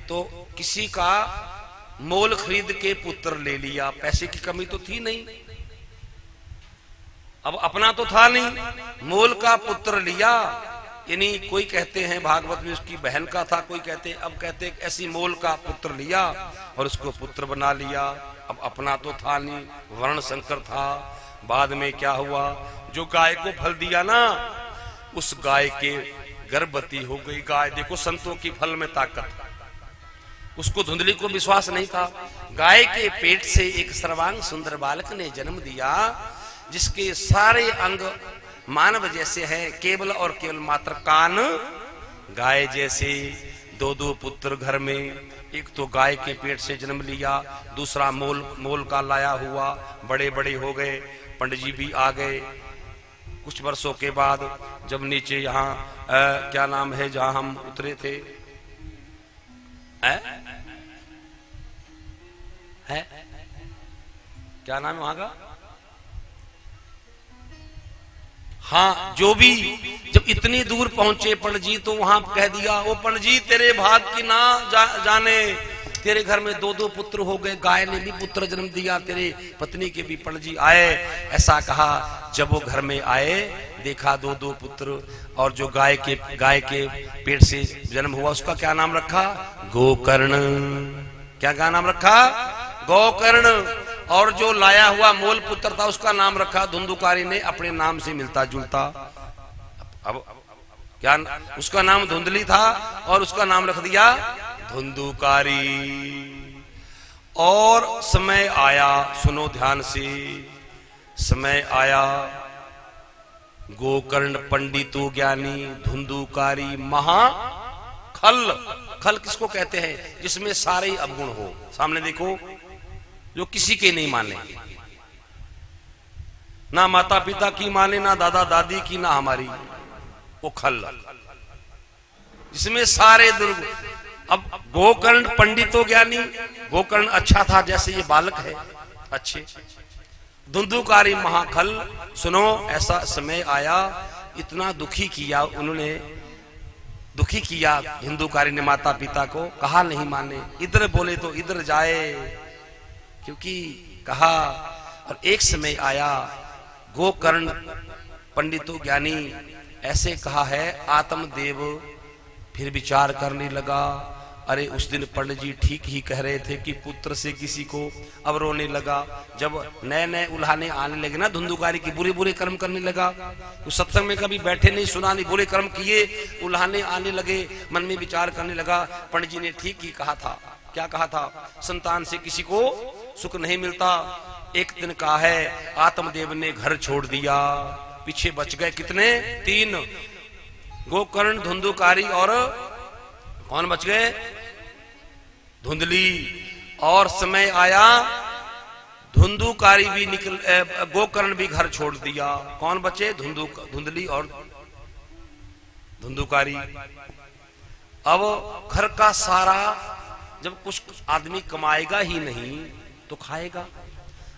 तो किसी का मोल खरीद के पुत्र ले लिया, पैसे की कमी तो थी नहीं, अब अपना तो था नहीं, मोल का पुत्र लिया। यानी कोई कहते हैं भागवत में उसकी बहन का था, कोई कहते अब कहते ऐसी मोल का पुत्र लिया और उसको पुत्र बना लिया। अब अपना तो था नहीं, वर्ण संकर था। बाद में क्या हुआ, जो गाय को फल दिया ना, उस गाय के गर्भवती हो गई गाय। देखो संतों की फल में ताकत। उसको धुंधली को विश्वास नहीं था। गाय के पेट से एक सर्वांग सुंदर बालक ने जन्म दिया, जिसके सारे अंग मानव जैसे हैं, केवल और केवल मात्र कान गाय जैसे। 2 पुत्र घर में, एक तो गाय के पेट से जन्म लिया, दूसरा मोल का लाया हुआ, बड़े बड़े हो गए। पंडित जी भी आ गए। कुछ वर्षों के बाद जब नीचे यहाँ क्या नाम है जहां हम उतरे थे, है क्या नाम है वहां का, हाँ, जो भी जब इतनी दूर पहुंचे पंडित जी तो वहां कह दिया, ओ पंडित जी तेरे भाग की ना जाने, तेरे घर में 2-2 पुत्र हो गए, गाय ने भी पुत्र जन्म दिया, तेरे पत्नी के भी। पंडित जी आए, ऐसा कहा। जब वो घर में आए, देखा 2-2 पुत्र, और जो गाय के पेट से जन्म हुआ उसका क्या नाम रखा? गोकर्ण। क्या नाम रखा? गोकर्ण। और जो लाया हुआ मोल पुत्र था उसका नाम रखा धुंधुकारी ने, अपने नाम से मिलता जुलता। अब क्या उसका नाम धुंधली था और उसका नाम रख दिया धुंधुकारी। और समय आया, सुनो ध्यान से, समय आया, गोकर्ण पंडितो ज्ञानी, धुंधुकारी महाखल। खल किसको कहते हैं? जिसमें सारे ही अवगुण हो। सामने देखो, जो किसी के नहीं माने, ना माता पिता की माने, ना दादा दादी की, ना हमारी, वो खल, जिसमें सारे दुर्ग। अब गोकर्ण पंडितो ज्ञानी, गोकर्ण अच्छा था, जैसे ये बालक है अच्छे। धुंधुकारी महाखल, सुनो ऐसा समय आया, इतना दुखी किया उन्होंने, दुखी किया धुंधुकारी ने माता पिता को, कहा नहीं माने, इधर बोले तो इधर जाए, क्योंकि कहा। और एक समय आया, गोकर्ण पंडितो ज्ञानी ऐसे कहा है, आत्मदेव फिर विचार करने लगा। अरे उस दिन पंडित जी ठीक ही कह रहे थे कि पुत्र से किसी को, अब रोने लगा। जब नए नए उल्हाने आने लगे ना, धुंधुकारी की बुरे बुरे कर्म करने लगा, तो सत्संग में कभी बैठे नहीं, सुना नहीं, बुरे कर्म किए, उल्हाने आने लगे, मन में विचार करने लगा। पंडित जी ने ठीक ही कहा था। क्या कहा था? संतान से किसी को सुख नहीं मिलता। एक दिन कहा है, आत्मदेव ने घर छोड़ दिया, पीछे बच गए कितने? 3, गोकर्ण, धुंधुकारी और कौन बच गए? धुंधली। और समय आया, धुंधुकारी भी निकल, गोकर्ण भी घर छोड़ दिया। कौन बचे? धुंधली और धुंधुकारी। अब घर का सारा, जब कुछ आदमी कमाएगा ही नहीं तो खाएगा।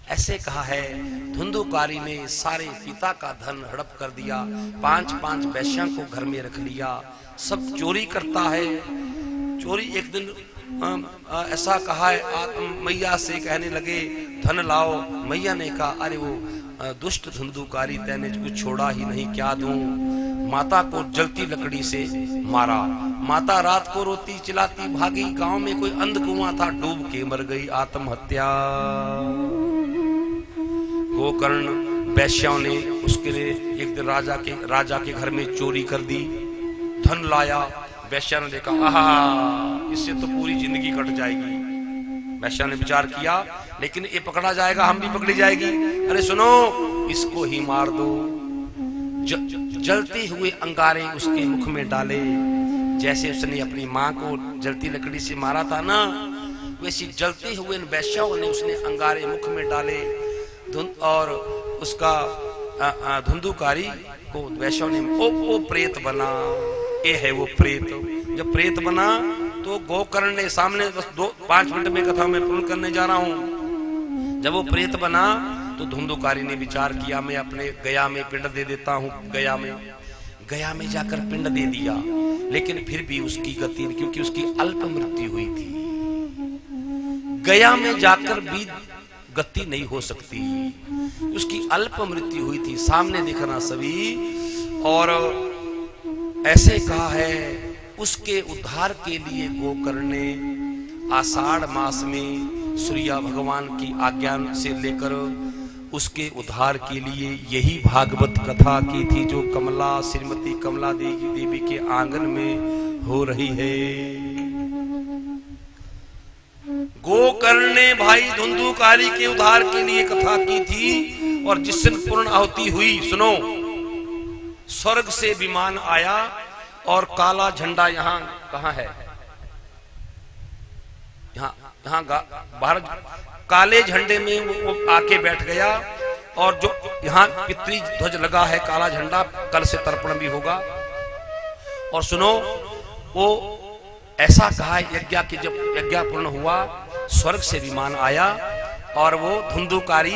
ऐसे कहा है, धुंधुकारी ने सारे पिता का धन हड़प कर दिया, 5-5 वैश्यों को घर में रख लिया, सब चोरी करता है। चोरी एक दिन ऐसा कहा है, मैया से कहने लगे धन लाओ। मैया ने कहा, अरे वो दुष्ट धुंधुकारी, तैने कुछ छोड़ा ही नहीं, क्या दूं? माता को जलती लकड़ी से मारा। माता रात को रोती चिल्लाती भागी, गांव में कोई अंध कुआं था, डूब के मर गई, आत्महत्या। गोकर्ण वैश्यों ने उसके लिए एक दिन राजा के घर में चोरी कर दी, धन लाया। वैश्या ने देखा, आहा, इससे तो पूरी जिंदगी कट जाएगी। वैश्या ने विचार किया, लेकिन ये पकड़ा जाएगा, हम भी पकड़ी जाएगी। अरे सुनो, इसको ही मार दो। जलते हुए अंगारे उसके मुख में डाले, जैसे उसने अपनी माँ को जलती लकड़ी से मारा था ना, वैसी जलते हुए वैश्याओं ने उसने अंगारे मुख में डाले। और उसका धुंधुकारी को वैश्याओं ने ओ प्रेत बना। ये है वो प्रेत। जब प्रेत बना तो गोकर्ण ने सामने, बस 5 मिनट में कथा में पूर्ण करने जा रहा हूं। जब वो प्रेत बना तो धुंधुकारी ने विचार किया, मैं अपने गया में पिंड दे देता हूं। गया में जाकर पिंड दे दिया, लेकिन फिर भी उसकी गति, क्योंकि उसकी अल्प मृत्यु हुई थी, गया में जाकर भी गति नहीं हो सकती, उसकी अल्प मृत्यु हुई थी। सामने दिखना सभी। और ऐसे कहा है, उसके उद्धार के लिए गोकर्ण ने आषाढ़ मास में सूर्य भगवान की आज्ञा से लेकर उसके उद्धार के लिए यही भागवत कथा की थी, जो कमला, श्रीमती कमला देवी के आंगन में हो रही है। गोकर्ण ने भाई धुंधुकारी के उद्धार के लिए कथा की थी। और जिस दिन पूर्ण आहुति हुई, सुनो, स्वर्ग से विमान आया और काला झंडा यहाँ कहाँ है? यहाँ बाहर काले झंडे में वो आके बैठ गया। और जो यहाँ पितृ ध्वज लगा है, काला झंडा, कल से तर्पण भी होगा। और सुनो, वो ऐसा कहा यज्ञ की, जब यज्ञ पूर्ण हुआ, स्वर्ग से विमान आया और वो धुंधुकारी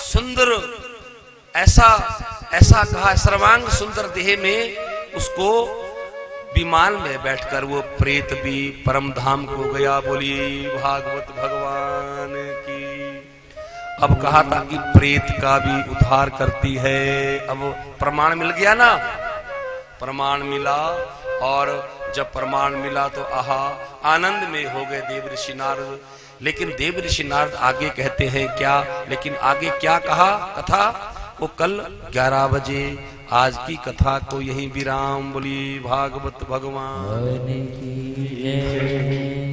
सुंदर, ऐसा ऐसा कहा, सर्वांग सुंदर देह में उसको विमान में बैठकर वो प्रेत भी परम धाम को गया। बोलिए भागवत भगवान की। अब कहा था कि प्रेत का भी उद्धार करती है। अब प्रमाण मिल गया ना, प्रमाण मिला, और जब प्रमाण मिला तो आहा आनंद में हो गए देव ऋषि नारद। लेकिन देव ऋषि नारद आगे कहते हैं क्या, लेकिन आगे क्या कहा कथा, वो कल 11 बजे। आज की कथा को यहीं विराम। बोली भागवत भगवान की जय।